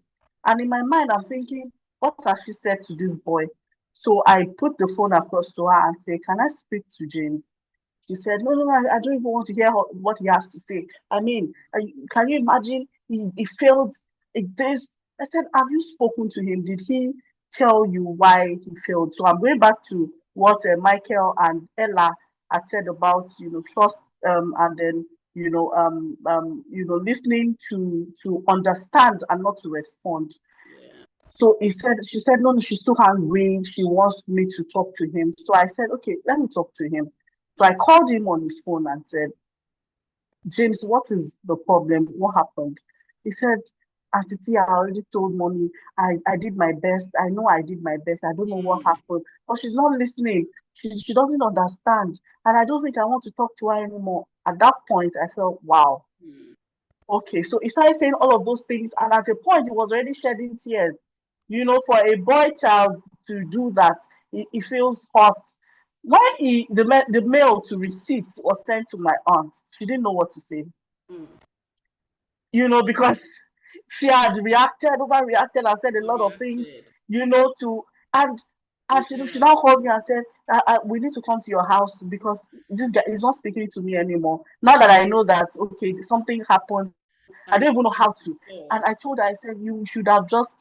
and in my mind, I'm thinking, what has she said to this boy? So I put the phone across to her and say, "Can I speak to James?" She said, "No, no, no, I don't even want to hear what he has to say. I mean, can you imagine? He failed this." I said, "Have you spoken to him? Did he tell you why he failed?" So I'm going back to what Michael and Ella had said about, trust, and then, listening to understand and not to respond. So she said, no, she's too hungry. She wants me to talk to him. So I said, okay, let me talk to him. So I called him on his phone and said, James, what is the problem? What happened? He said, Auntie T, I already told mommy I did my best. I know I did my best. I don't know what happened. But she's not listening. She doesn't understand. And I don't think I want to talk to her anymore. At that point, I felt, wow. Okay, so he started saying all of those things, and at a point, he was already shedding tears. You know, for a boy child to do that, he feels hot. When the mail to receipt was sent to my aunt, she didn't know what to say. You know, because she had reacted, overreacted, and said a lot of things. Reacted. You know, to and she Yeah. now called me and said, "We need to come to your house because this guy is not speaking to me anymore. Now that I know that okay, something happened, I don't even And know how to." And before. I told her, I said, "You should have just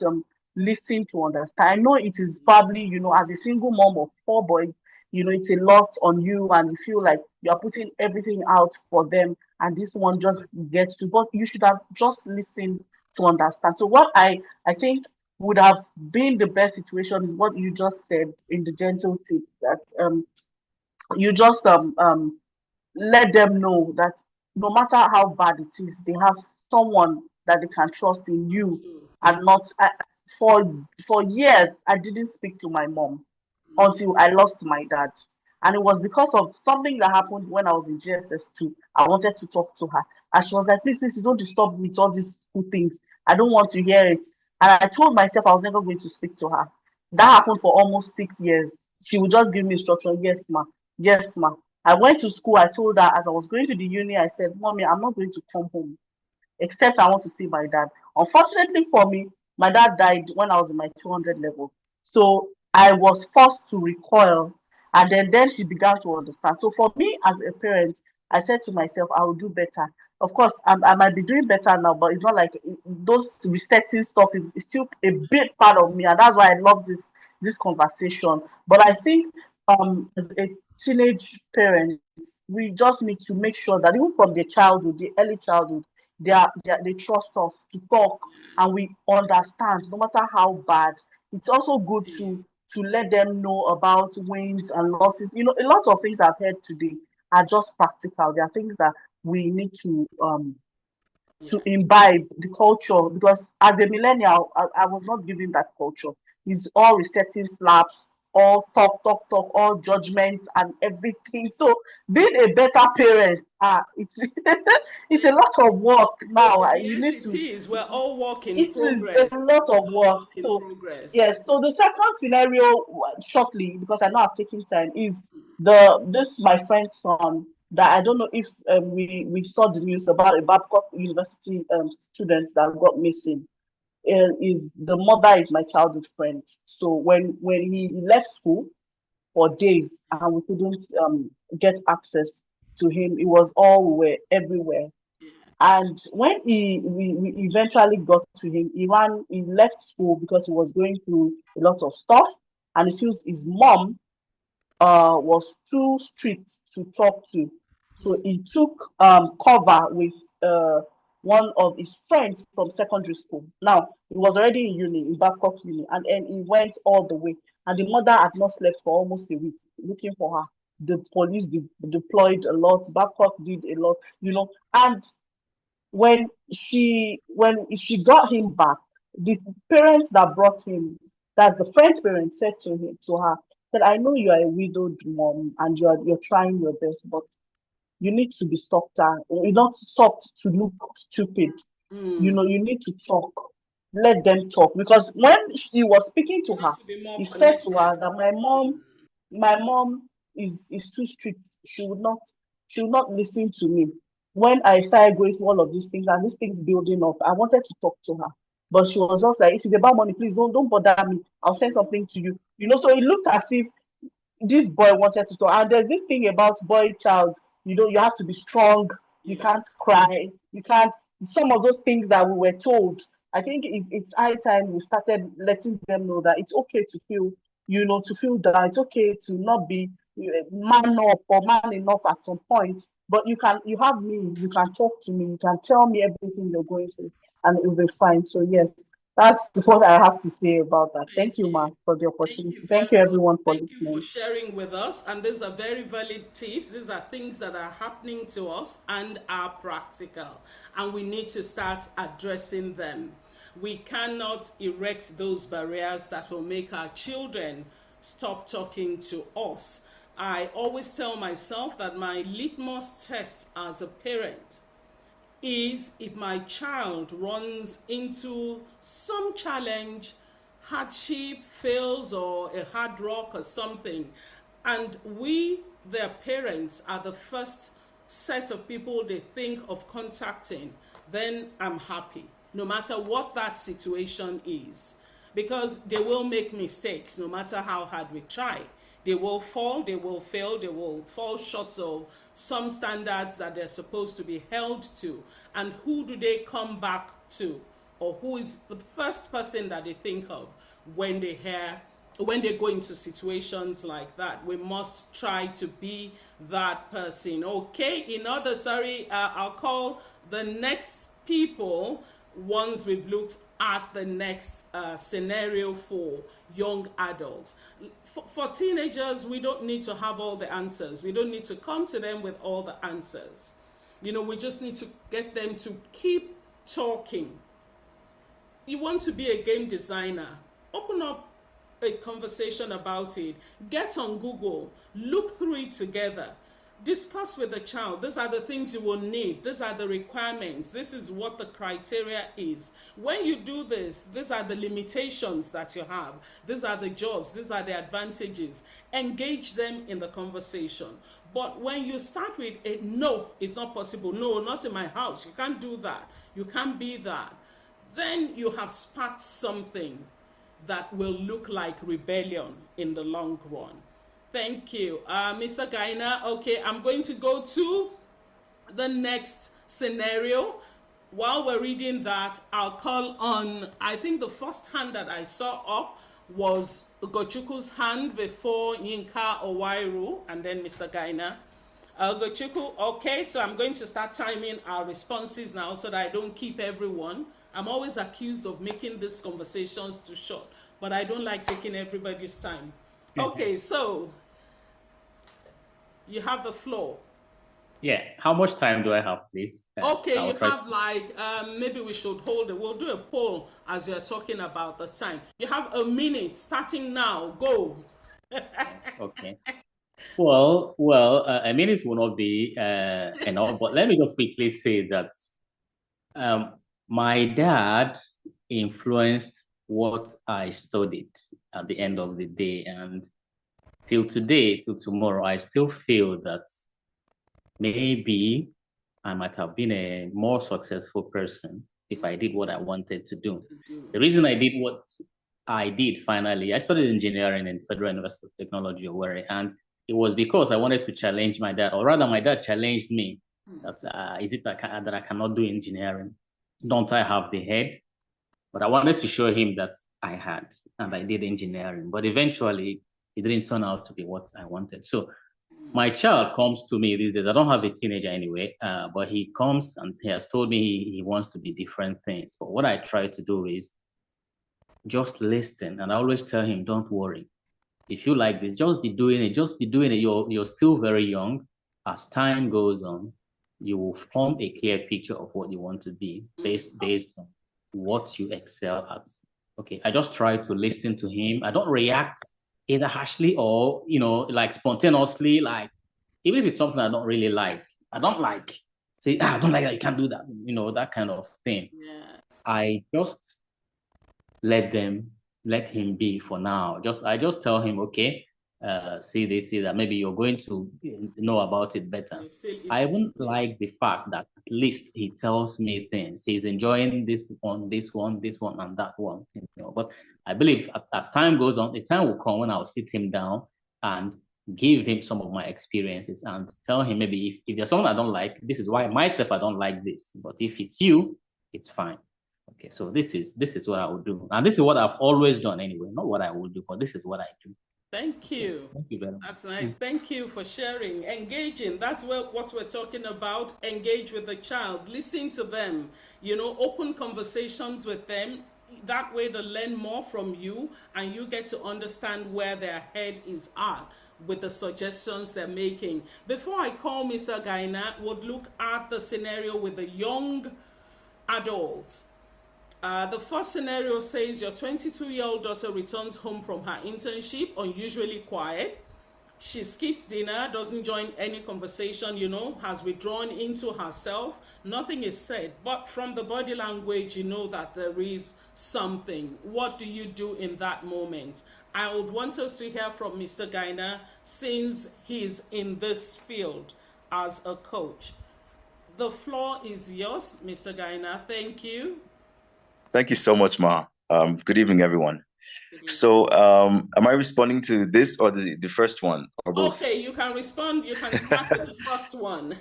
listened to understand. I know it is probably, you know, as a single mom of four boys, you know, it's a lot on you, and you feel like you are putting everything out for them, and this one just gets to. But you should have just listened to understand." So what I think would have been the best situation is what you just said in the gentle tip that you just let them know that no matter how bad it is, they have someone that they can trust in you Too. and not. For for years, I didn't speak to my mom until I lost my dad. And it was because of something that happened when I was in GSS2. I wanted to talk to her. And she was like, please, please, don't disturb me with all these good things. I don't want to hear it. And I told myself I was never going to speak to her. That happened for almost 6 years. She would just give me instruction, yes, ma, yes, ma. I went to school. I told her as I was going to the uni, I said, Mommy, I'm not going to come home except I want to see my dad. Unfortunately for me, my dad died when I was in my 200 level. So I was forced to recoil. And then she began to understand. So for me as a parent, I said to myself, I will do better. Of course, I might be doing better now, but it's not like those resetting stuff is still a big part of me. And that's why I love this conversation. But I think as a teenage parent, we just need to make sure that even from the childhood, the early childhood, they trust us to talk and we understand no matter how bad. It's also good It to is. let them know about wins and losses. You know, a lot of things I've heard today are just practical. There are things that we need to Yeah. imbibe the culture because as a millennial, I was not given that culture. It's all resetting slaps, all talk, talk, talk, all judgments and everything. So being a better parent, it's it's a lot of work now. You Yes, need it to is. We're all work in it is a progress. lot of All work. work in So progress. yes, so the second scenario shortly, because I know I've taken time, is this my friend's son that I don't know if we saw the news about a Babcock University student that got missing. Is the mother is my childhood friend. So when he left school for days and we couldn't get access to him, it was all we were everywhere. And when we eventually got to him, he left school because he was going through a lot of stuff, and he feels his mom was too strict to talk to. So he took cover with one of his friends from secondary school. Now he was already in uni, in Babcock Uni, and then he went all the way. And the mother had not slept for almost a week looking for her. The police deployed a lot. Babcock did a lot, you know. And when she got him back, the parents that brought him, that's the friend's parents, said to her that I know you are a widowed mom and you're trying your best, but you need to be softer. You're not soft to look stupid. You know, you need to talk. Let them talk. Because when he was speaking to You need her, to be more he said to connected. her that my mom is too strict. She would not listen to me. When I started going through all of these things and these things building up, I wanted to talk to her. But she was just like, if it's about money, please don't bother me. I'll send something to you. You know, so it looked as if this boy wanted to talk. And there's this thing about boy child, you have to be strong, you Yeah. can't cry, you can't, some of those things that we were told. I think it's high time we started letting them know that it's okay to feel, to feel that it's okay to not be man up or man enough at some point. But you have me, you can talk to me, you can tell me everything you're going through, and it will be fine. So yes, That's what I have to say about that. Thank Thank you, you. Ma, for the Thank you opportunity. Thank you, very much. everyone, for Thank you for listening. sharing with us. And these are very valid tips. These are things that are happening to us and are practical. And we need to start addressing them. We cannot erect those barriers that will make our children stop talking to us. I always tell myself that my litmus test as a parent is if my child runs into some challenge, hardship, fails, or a hard rock or something, and we, their parents, are the first set of people they think of contacting, then I'm happy, no matter what that situation is. Because they will make mistakes no matter how hard we try. They will fall, they will fail, they will fall short of some standards that they're supposed to be held to. And who do they come back to? Or who is the first person that they think of when they go into situations like that? We must try to be that person. Okay, I'll call the next people once we've looked at the next scenario for young adults. For teenagers, we don't need to have all the answers. We don't need to come to them with all the answers. We just need to get them to keep talking. You want to be a game designer, open up a conversation about it. Get on Google, look through it together. Discuss with the child. These are the things you will need. These are the requirements. This is what the criteria is. When you do this, these are the limitations that you have. These are the jobs. These are the advantages. Engage them in the conversation. But when you start with a no, it's not possible. No, not in my house. You can't do that. You can't be that. Then you have sparked something that will look like rebellion in the long run. Thank you. Mr. Gaina, okay, I'm going to go to the next scenario. While we're reading that, I'll call on, I think the first hand that I saw up was Ugochukwu's hand before Yinka Owairu, and then Mr. Gaina. Ugochukwu, okay, so I'm going to start timing our responses now so that I don't keep everyone. I'm always accused of making these conversations too short, but I don't like taking everybody's time. Okay, so you have the floor. Yeah, how much time do I have, please? Okay, you have like, maybe we should hold it. We'll do a poll as you're talking about the time. You have a minute starting now. Go. Okay. Well, a minute will not be enough, but let me just quickly say that my dad influenced what I studied at the end of the day. And till today, till tomorrow, I still feel that maybe I might have been a more successful person if I did what I wanted to do. The reason I did what I did finally, I studied engineering in Federal University of Technology, Owerri, and it was because I wanted to challenge my dad, or rather, my dad challenged me. That is it that I cannot do engineering? Don't I have the head? But I wanted to show him that I had, and I did engineering. But eventually, it didn't turn out to be what I wanted. So my child comes to me these days. I don't have a teenager anyway, but he comes and he has told me he wants to be different things. But what I try to do is just listen. And I always tell him, don't worry. If you like this, just be doing it. Just be doing it. You're still very young. As time goes on, you will form a clear picture of what you want to be based on what you excel at. Okay, I just try to listen to him. I don't react either harshly or, like spontaneously, like, even if it's something I don't really like, I don't like, say, I don't like that, you can't do that, that kind of thing. Yes. I just let him be for now. I just tell him, okay, see this, see that. Maybe you're going to know about it better. I wouldn't like the fact that at least he tells me things. He's enjoying this one, and that one. But I believe as time goes on, the time will come when I'll sit him down and give him some of my experiences and tell him maybe if there's something I don't like, this is why myself I don't like this. But if it's you, it's fine. Okay, so this is what I would do. And this is what I've always done anyway. Not what I would do, but this is what I do. Thank you. Thank you very much. That's nice. Thank you for sharing. Engaging. That's what we're talking about. Engage with the child. Listen to them. Open conversations with them. that way they learn more from you, and you get to understand where their head is at with the suggestions they're making. Before I call Mr. Gaina, would look at the scenario with the young adults. The first scenario says your 22-year-old daughter returns home from her internship unusually quiet. She skips dinner, doesn't join any conversation, has withdrawn into herself. Nothing is said, but from the body language, you know that there is something. What do you do in that moment? I would want us to hear from Mr. Gaina, since he's in this field as a coach. The floor is yours, Mr. Gaina. Thank you. Thank you so much, Ma. Good evening, everyone. Good evening. So, am I responding to this or the first one, or both? Okay, you can respond. You can start with the first one.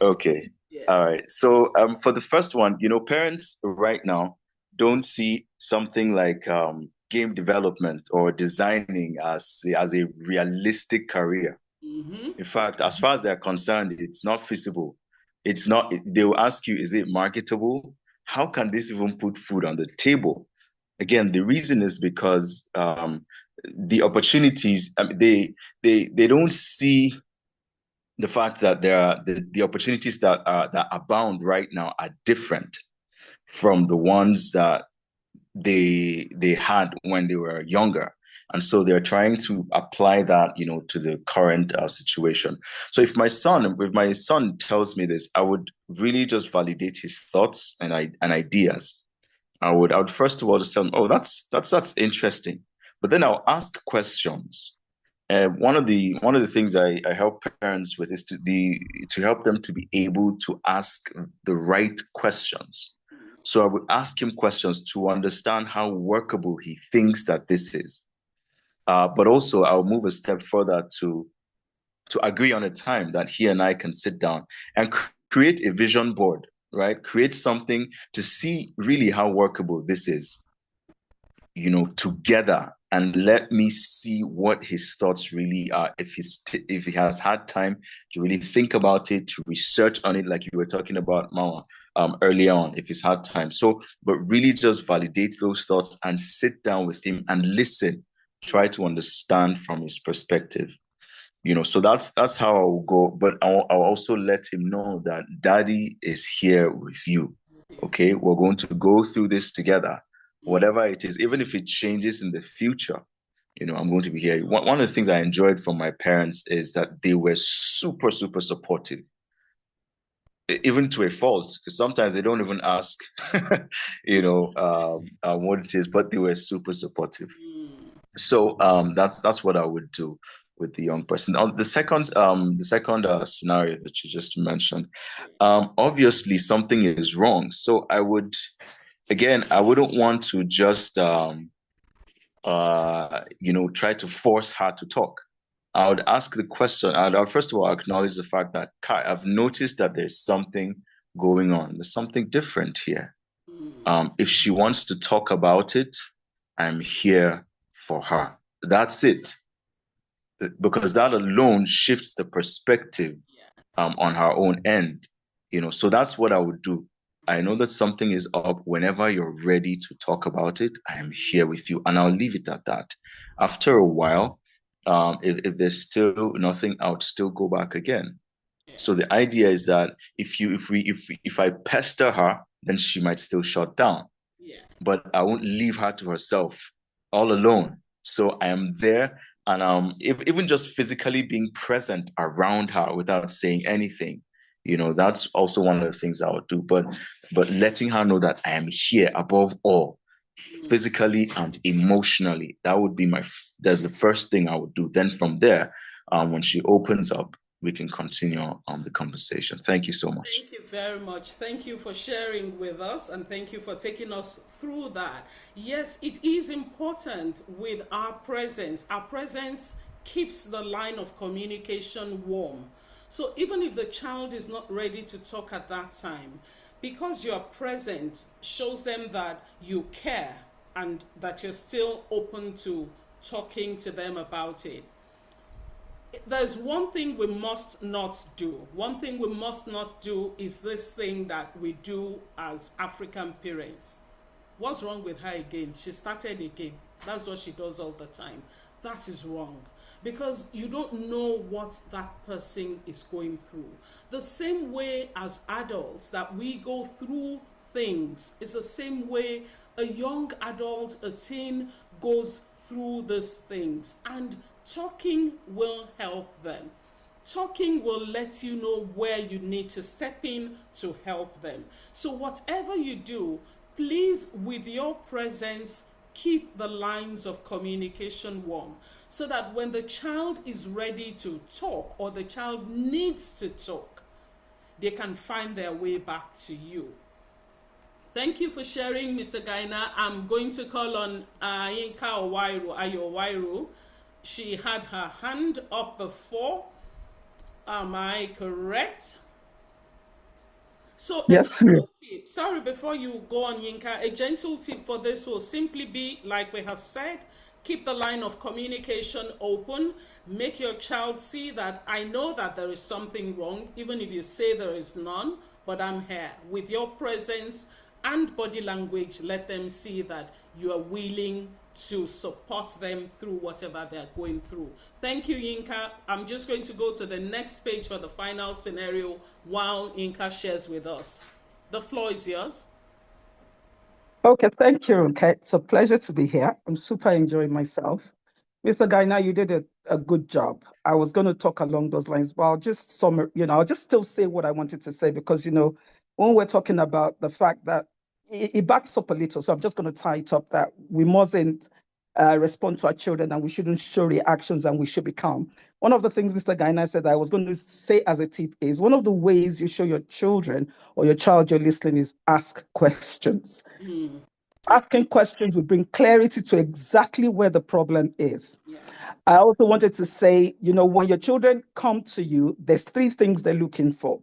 Okay. Yeah. All right. So, for the first one, parents right now don't see something like game development or designing as a realistic career. In fact, as far as they're concerned, it's not feasible. It's not. They will ask you, is it marketable? How can this even put food on the table? Again, the reason is because the opportunities. They don't see the fact that there are the opportunities that abound right now are different from the ones that they had when they were younger. And so they're trying to apply that, to the current situation. So if my son tells me this, I would really just validate his thoughts and ideas. I would first of all just tell him, oh, that's interesting. But then I'll ask questions. One of the things I help parents with is to help them to be able to ask the right questions. So I would ask him questions to understand how workable he thinks that this is. But also I'll move a step further to agree on a time that he and I can sit down and create a vision board, right? Create something to see really how workable this is, together, and let me see what his thoughts really are. If he has had time to really think about it, to research on it, like you were talking about, Mama, earlier on, if he's had time. So, but really just validate those thoughts and sit down with him and listen, try to understand from his perspective. So that's how I will go. But I'll also let him know that Daddy is here with you. Okay, we're going to go through this together. Whatever it is, even if it changes in the future, I'm going to be here. One of the things I enjoyed from my parents is that they were super, super supportive, even to a fault, because sometimes they don't even ask, what it is, but they were super supportive. So that's what I would do with the young person. The second scenario that you just mentioned, obviously something is wrong. So I wouldn't want to just try to force her to talk. I would ask the question. I'd first of all acknowledge the fact that, Kai, I've noticed that there's something going on. There's something different here. If she wants to talk about it, I'm here for her. That's it. Because that alone shifts the perspective on her own end. So that's what I would do. I know that something is up. Whenever you're ready to talk about it, I am here with you, and I'll leave it at that. After a while, if there's still nothing, I would still go back again. So the idea is that if I pester her, then she might still shut down. But I won't leave her to herself all alone. So I am there, and even just physically being present around her without saying anything, that's also one of the things I would do. But letting her know that I am here above all, physically and emotionally. That's the first thing I would do. Then from there, when she opens up, we can continue on the conversation. Thank you so much. Thank you very much. Thank you for sharing with us, and thank you for taking us through that. Yes, it is important with our presence. Our presence keeps the line of communication warm. So even if the child is not ready to talk at that time, because you're present shows them that you care and that you're still open to talking to them about it. There's one thing we must not do. One thing we must not do is this thing that we do as African parents. What's wrong with her again? She started again. That's what she does all the time. That is wrong, because you don't know what that person is going through. The same way as adults that we go through things is the same way a young adult, a teen, goes through these things, and talking will help them. Talking will let you know where you need to step in to help them. So whatever you do, please, with your presence, keep the lines of communication warm, so that when the child is ready to talk, or the child needs to talk, they can find their way back to you. Thank you for sharing, Mr. Gaina. I'm going to call on Yinka Owairu, Ayo Owairu. She had her hand up before. Am I correct? So a Yes, ma'am. gentle tip, sorry, before you go on, Yinka, a gentle tip for this will simply be, like we have said, keep the line of communication open. Make your child see that I know that there is something wrong, even if you say there is none, but I'm here. With your presence and body language, let them see that you are willing to support them through whatever they're going through. Thank you, Yinka. I'm just going to go to the next page for the final scenario while Yinka shares with us. The floor is yours. Okay, thank you. Okay, it's a pleasure to be here. I'm super enjoying myself. Mr. Gaina, you did a good job. I was going to talk along those lines, but I'll just still say what I wanted to say, because, when we're talking about the fact that it backs up a little, so I'm just going to tie it up, that we mustn't respond to our children, and we shouldn't show reactions, and we should be calm. One of the things Mr. Gaina said that I was going to say as a tip is, one of the ways you show your children or your child you're listening is ask questions. Asking questions will bring clarity to exactly where the problem is. Yes. I also wanted to say, when your children come to you, there's three things they're looking for.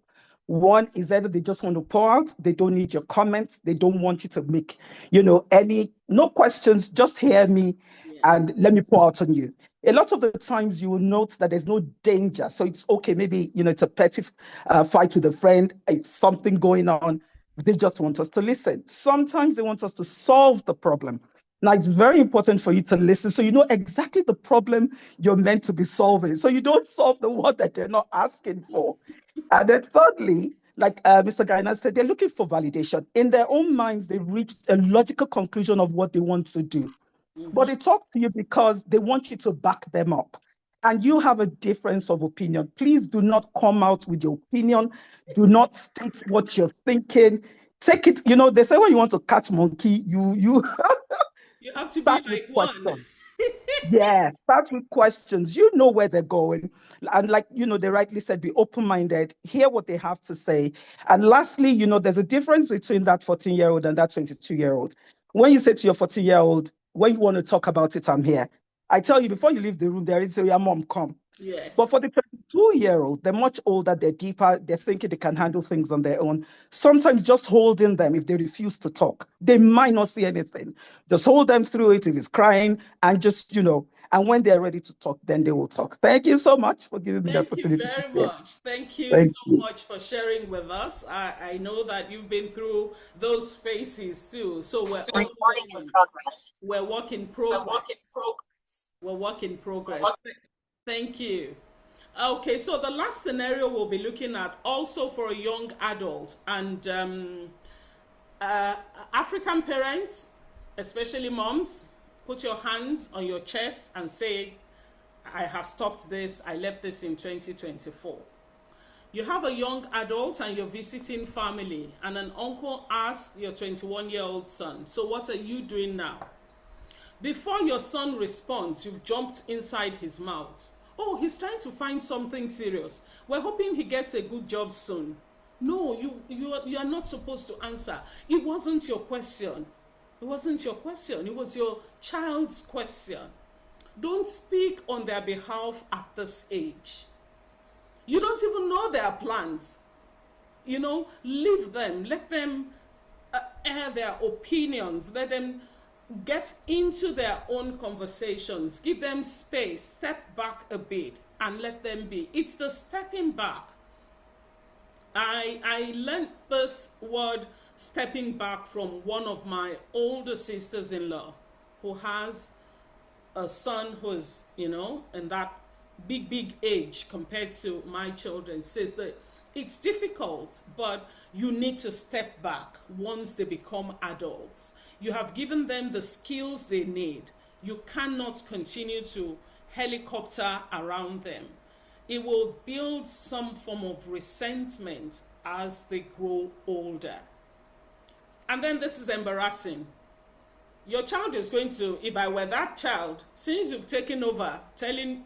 One is either they just want to pour out, they don't need your comments, they don't want you to make, no questions, just hear me Yeah. and let me pour out on you. A lot of the times you will note that there's no danger. So it's okay, maybe, it's a petty fight with a friend, it's something going on. They just want us to listen. Sometimes they want us to solve the problem. Now, it's very important for you to listen, so you know exactly the problem you're meant to be solving. So you don't solve the one that they're not asking for. And then thirdly, like Mr. Gaina said, they're looking for validation. In their own minds, they've reached a logical conclusion of what they want to do. But they talk to you because they want you to back them up. And you have a difference of opinion. Please do not come out with your opinion. Do not state what you're thinking. Take it, they say when you want to catch monkey, you You have to be start with like one. questions. Yeah, start with questions. You know where they're going. And like, they rightly said, be open-minded, hear what they have to say. And lastly, there's a difference between that 14-year-old and that 22-year-old. When you say to your 14-year-old, when you want to talk about it, I'm here. I tell you, before you leave the room, they're say, yeah, mom, come. But Yes. for the 22-year-old, they're much older, they're deeper, they're thinking they can handle things on their own. Sometimes just holding them if they refuse to talk. They might not see anything. Just hold them through it if it's crying, and just, and when they're ready to talk, then they will talk. Thank you so much for giving me the Thank you opportunity to very share. much. Thank you Thank so you. much for sharing with us. I know that you've been through those phases too. So we're all learning. We're work in progress. We're work in progress. Thank you. Okay, so the last scenario we'll be looking at, also for a young adult, and African parents, especially moms, put your hands on your chest and say, I have stopped this, I left this in 2024. You have a young adult and you're visiting family, and an uncle asks your 21-year-old son, so what are you doing now? Before your son responds, you've jumped inside his mouth. Oh, he's trying to find something serious. We're hoping he gets a good job soon. No, you are not supposed to answer. It wasn't your question. It wasn't your question. It was your child's question. Don't speak on their behalf at this age. You don't even know their plans. Leave them. Let them air their opinions. Let them get into their own conversations. Give them space. Step back a bit and let them be. It's the stepping back. I learned this word stepping back from one of my older sisters-in-law who has a son who's, in that big age compared to my children, says that it's difficult, but you need to step back once they become adults. You have given them the skills they need. You cannot continue to helicopter around them. It will build some form of resentment as they grow older. And then this is embarrassing. Your child is going to, if I were that child, since you've taken over,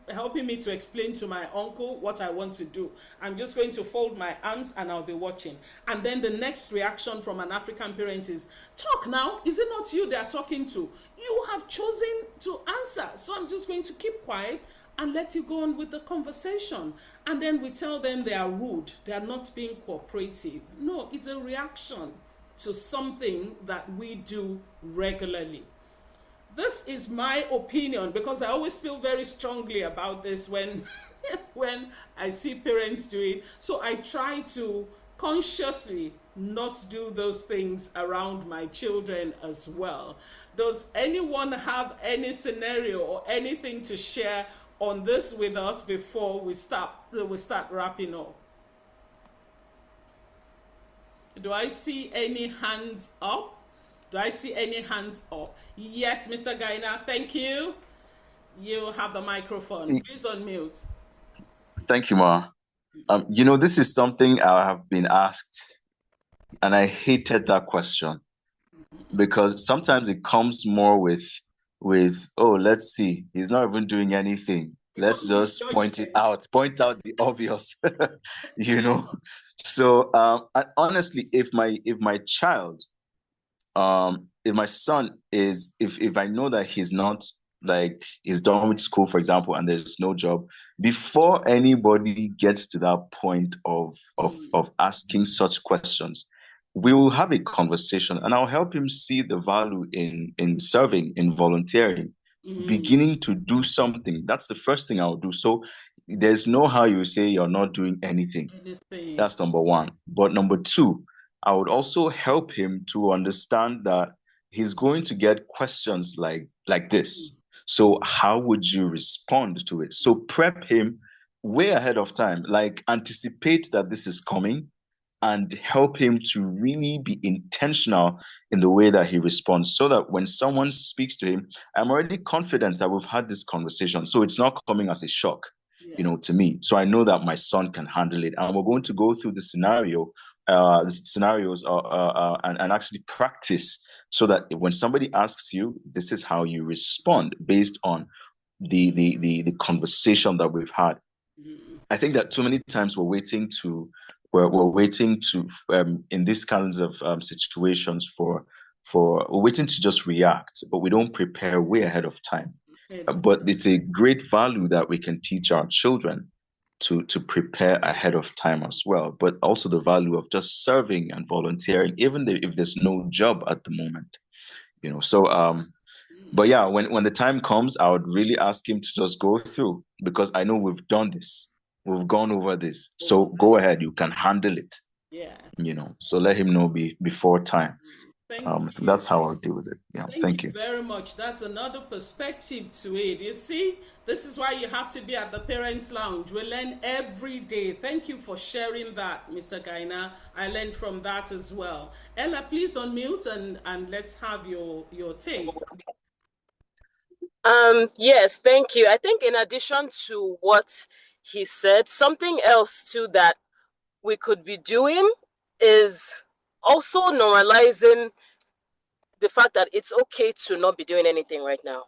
helping me to explain to my uncle what I want to do, I'm just going to fold my arms and I'll be watching. And then the next reaction from an African parent is, talk now, is it not you they are talking to? You have chosen to answer, so I'm just going to keep quiet and let you go on with the conversation. And then we tell them they are rude, they are not being cooperative. No, it's a reaction to something that we do regularly. This is my opinion, because I always feel very strongly about this when when I see parents do it. So I try to consciously not do those things around my children as well. Does anyone have any scenario or anything to share on this with us before we start wrapping up? Do I see any hands up? Yes, Mr. Gaina, thank you. You have the microphone. Please unmute. Thank you, Ma. This is something I have been asked, and I hated that question, because sometimes it comes more with oh, let's see, he's not even doing anything. Let's just point out the obvious, So, and honestly, if my child, if my son is, if I know that he's not, like, he's done with school, for example, and there's no job, before anybody gets to that point of asking such questions, we will have a conversation, and I'll help him see the value in serving, in volunteering, beginning to do something. That's the first thing I'll do. So there's no how you say you're not doing anything. That's number one. But number two, I would also help him to understand that he's going to get questions like this. So how would you respond to it? So prep him way ahead of time, like anticipate that this is coming, and help him to really be intentional in the way that he responds, so that when someone speaks to him, I'm already confident that we've had this conversation. So it's not coming as a shock, to me. So I know that my son can handle it. And we're going to go through the scenarios and actually practice, so that when somebody asks you, this is how you respond based on the conversation that we've had. I think that too many times we're waiting to in these kinds of situations we're waiting to just react, but we don't prepare way ahead of time. But it's a great value that we can teach our children to prepare ahead of time as well. But also the value of just serving and volunteering, even if there's no job at the moment, So but yeah, when the time comes, I would really ask him to just go through, because I know we've done this. We've gone over this. So go ahead, you can handle it. Yeah. So let him know before time. That's how I'll deal with it. Yeah. Thank you very much. That's another perspective to it. You see, this is why you have to be at the Parents Lounge. We learn every day. Thank you for sharing that, Mr. Gaina. I learned from that as well. Ella, please unmute and let's have your take. Yes, thank you. I think in addition to what he said, something else too that we could be doing is also normalizing the fact that it's okay to not be doing anything right now.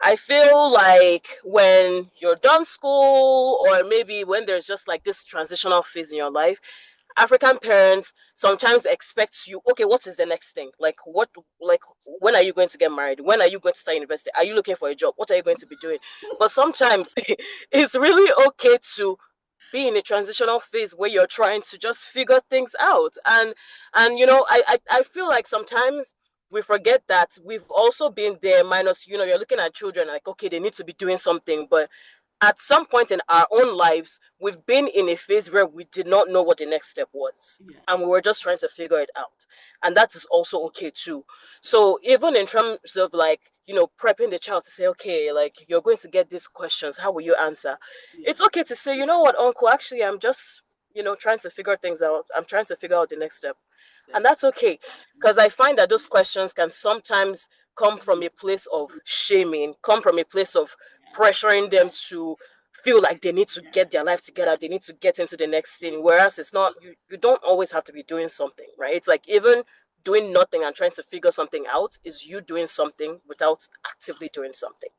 I feel like when you're done school, or maybe when there's just like this transitional phase in your life, African parents sometimes expect you, okay, what is the next thing? Like when are you going to get married? When are you going to start university? Are you looking for a job? What are you going to be doing? But sometimes it's really okay to be in a transitional phase where you're trying to just figure things out. And I feel like sometimes we forget that we've also been there, minus, you're looking at children like, okay, they need to be doing something, but at some point in our own lives, we've been in a phase where we did not know what the next step was. Yeah. And we were just trying to figure it out. And that is also okay too. So even in terms of like, prepping the child to say, okay, like you're going to get these questions, how will you answer? Yeah. It's okay to say, you know what, uncle, actually I'm just, trying to figure things out. I'm trying to figure out the next step. And that's okay. Because I find that those questions can sometimes come from a place of shaming, come from a place of pressuring them to feel like they need to get their life together, they need to get into the next thing. Whereas it's not, you don't always have to be doing something, right? It's like even doing nothing and trying to figure something out is you doing something without actively doing something.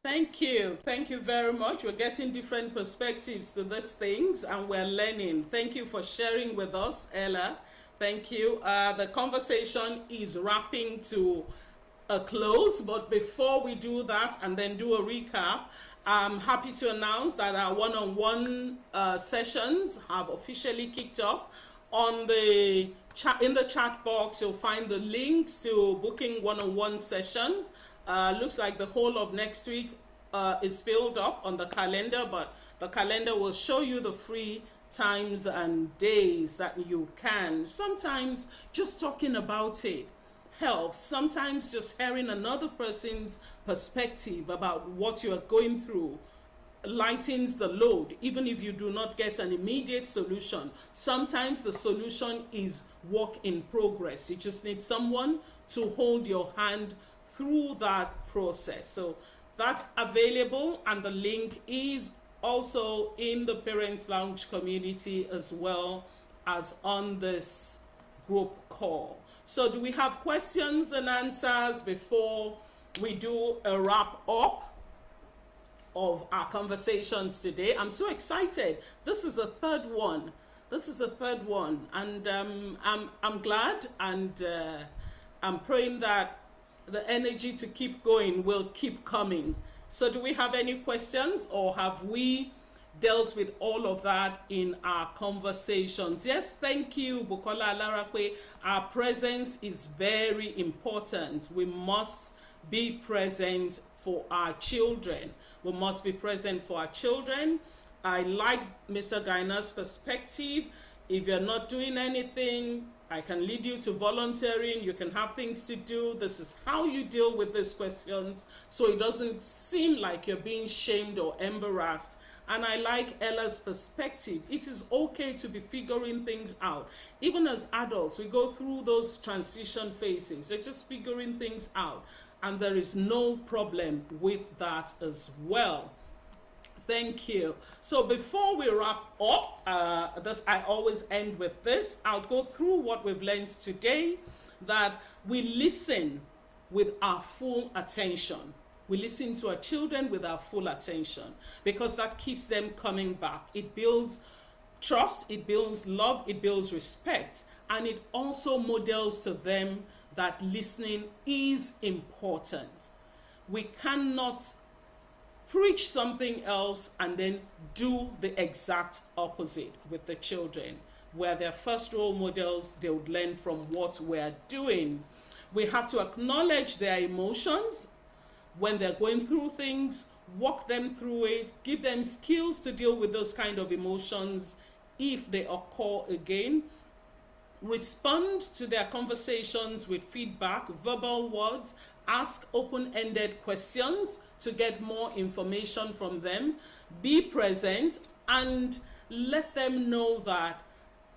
Thank you. Thank you very much. We're getting different perspectives to these things and we're learning. Thank you for sharing with us, Ella. Thank you. The conversation is wrapping to a close, but before we do that and then do a recap, I'm happy to announce that our one-on-one sessions have officially kicked off. On the chat, in the chat box, you'll find the links to booking one-on-one sessions. Looks like the whole of next week is filled up on the calendar, but the calendar will show you the free times and days that you can. Sometimes just talking about it helps. Sometimes just hearing another person's perspective about what you are going through lightens the load, even if you do not get an immediate solution. Sometimes the solution is work in progress. You just need someone to hold your hand through that process. So that's available, and the link is also in the Parents Lounge community as well as on this group call. So do we have questions and answers before we do a wrap up of our conversations today? I'm so excited. This is a third one. And I'm glad, and I'm praying that the energy to keep going will keep coming. So do we have any questions, or have we dealt with all of that in our conversations? Yes, thank you, Bukola Alarakwe. Our presence is very important. We must be present for our children. We must be present for our children. I like Mr. Gaina's perspective. If you're not doing anything, I can lead you to volunteering. You can have things to do. This is how you deal with these questions, so it doesn't seem like you're being shamed or embarrassed. And I like Ella's perspective. It is okay to be figuring things out. Even as adults, we go through those transition phases. They're just figuring things out. And there is no problem with that as well. Thank you. So before we wrap up, I always end with this. I'll go through what we've learned today, that we listen with our full attention. We listen to our children with our full attention, because that keeps them coming back. It builds trust, it builds love, it builds respect, and it also models to them that listening is important. We cannot preach something else and then do the exact opposite with the children. We're their first role models. They would learn from what we're doing. We have to acknowledge their emotions when they're going through things, walk them through it, give them skills to deal with those kind of emotions if they occur again. Respond to their conversations with feedback, verbal words, ask open-ended questions to get more information from them, be present, and let them know that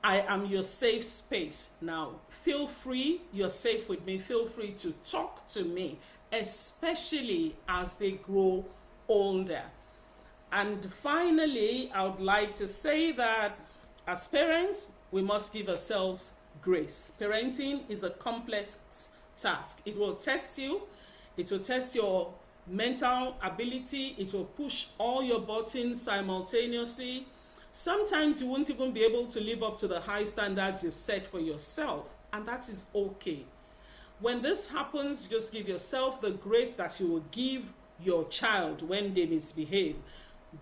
I am your safe space. Now, feel free, you're safe with me, feel free to talk to me, especially as they grow older. And finally, I would like to say that as parents, we must give ourselves grace. Parenting is a complex task. It will test you. It will test your mental ability. It will push all your buttons simultaneously. Sometimes you won't even be able to live up to the high standards you've set for yourself, and that is okay. When this happens, just give yourself the grace that you will give your child when they misbehave.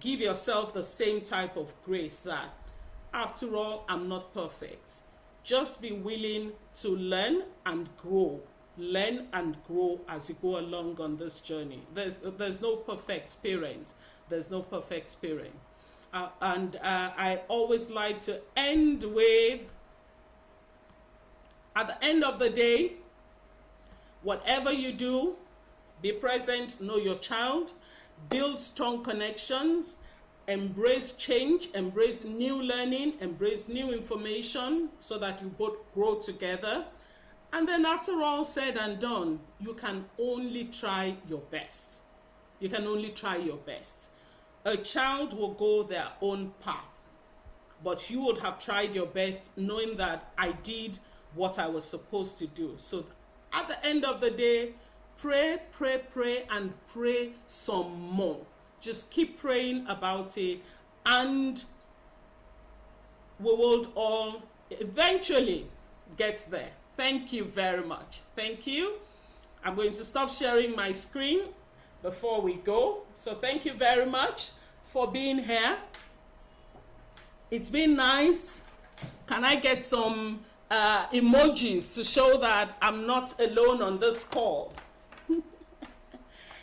Give yourself the same type of grace that, after all, I'm not perfect. Just be willing to learn and grow. Learn and grow as you go along on this journey. There's no perfect parent. There's no perfect parent. And I always like to end with, at the end of the day, whatever you do, be present, know your child, build strong connections, embrace change, embrace new learning, embrace new information so that you both grow together. And then after all said and done, you can only try your best. You can only try your best. A child will go their own path, but you would have tried your best knowing that I did what I was supposed to do. So at the end of the day, pray, pray, pray, and pray some more. Just keep praying about it, and we will all eventually get there. Thank you very much. Thank you. I'm going to stop sharing my screen before we go. So thank you very much for being here. It's been nice. Can I get some emojis to show that I'm not alone on this call?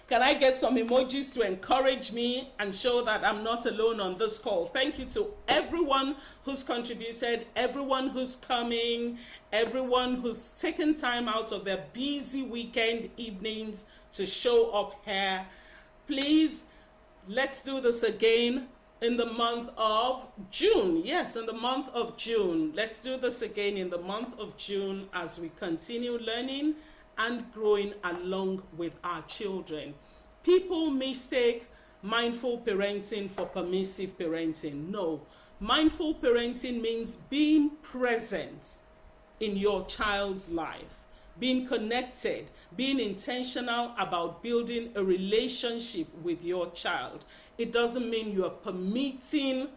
Can I get some emojis to encourage me and show that I'm not alone on this call? Thank you to everyone who's contributed, everyone who's coming, everyone who's taken time out of their busy weekend evenings to show up here. Please, let's do this again in the month of June. Yes, in the month of June. Let's do this again in the month of June as we continue learning and growing along with our children. People mistake mindful parenting for permissive parenting. No, mindful parenting means being present in your child's life, being connected, being intentional about building a relationship with your child. It doesn't mean you are permitting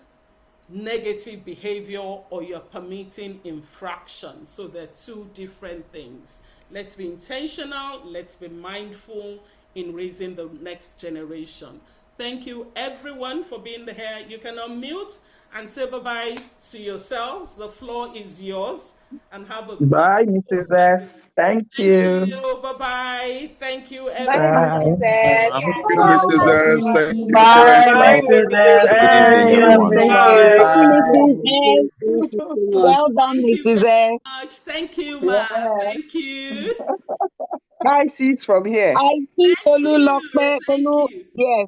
negative behavior or you're permitting infractions. So they're two different things. Let's be intentional, let's be mindful in raising the next generation. Thank you everyone for being here. You can unmute and say bye-bye to yourselves. The floor is yours, and have a Bye, Mrs. S. Thank you. Bye-bye. Thank you Bye, everyone. Mrs. S. Thank you, Mrs. S. Thank you, Bye, parents. Mrs. S. Good Thank evening, you. everyone. Thank Bye. you. Mrs. Bye. S. Well done, Thank you Mrs. very S. much. Thank you, ma. Yeah. Thank you. Bye, sis, from here. I see Thank Tolu you. Lokpe. Thank Tolu, you. yes.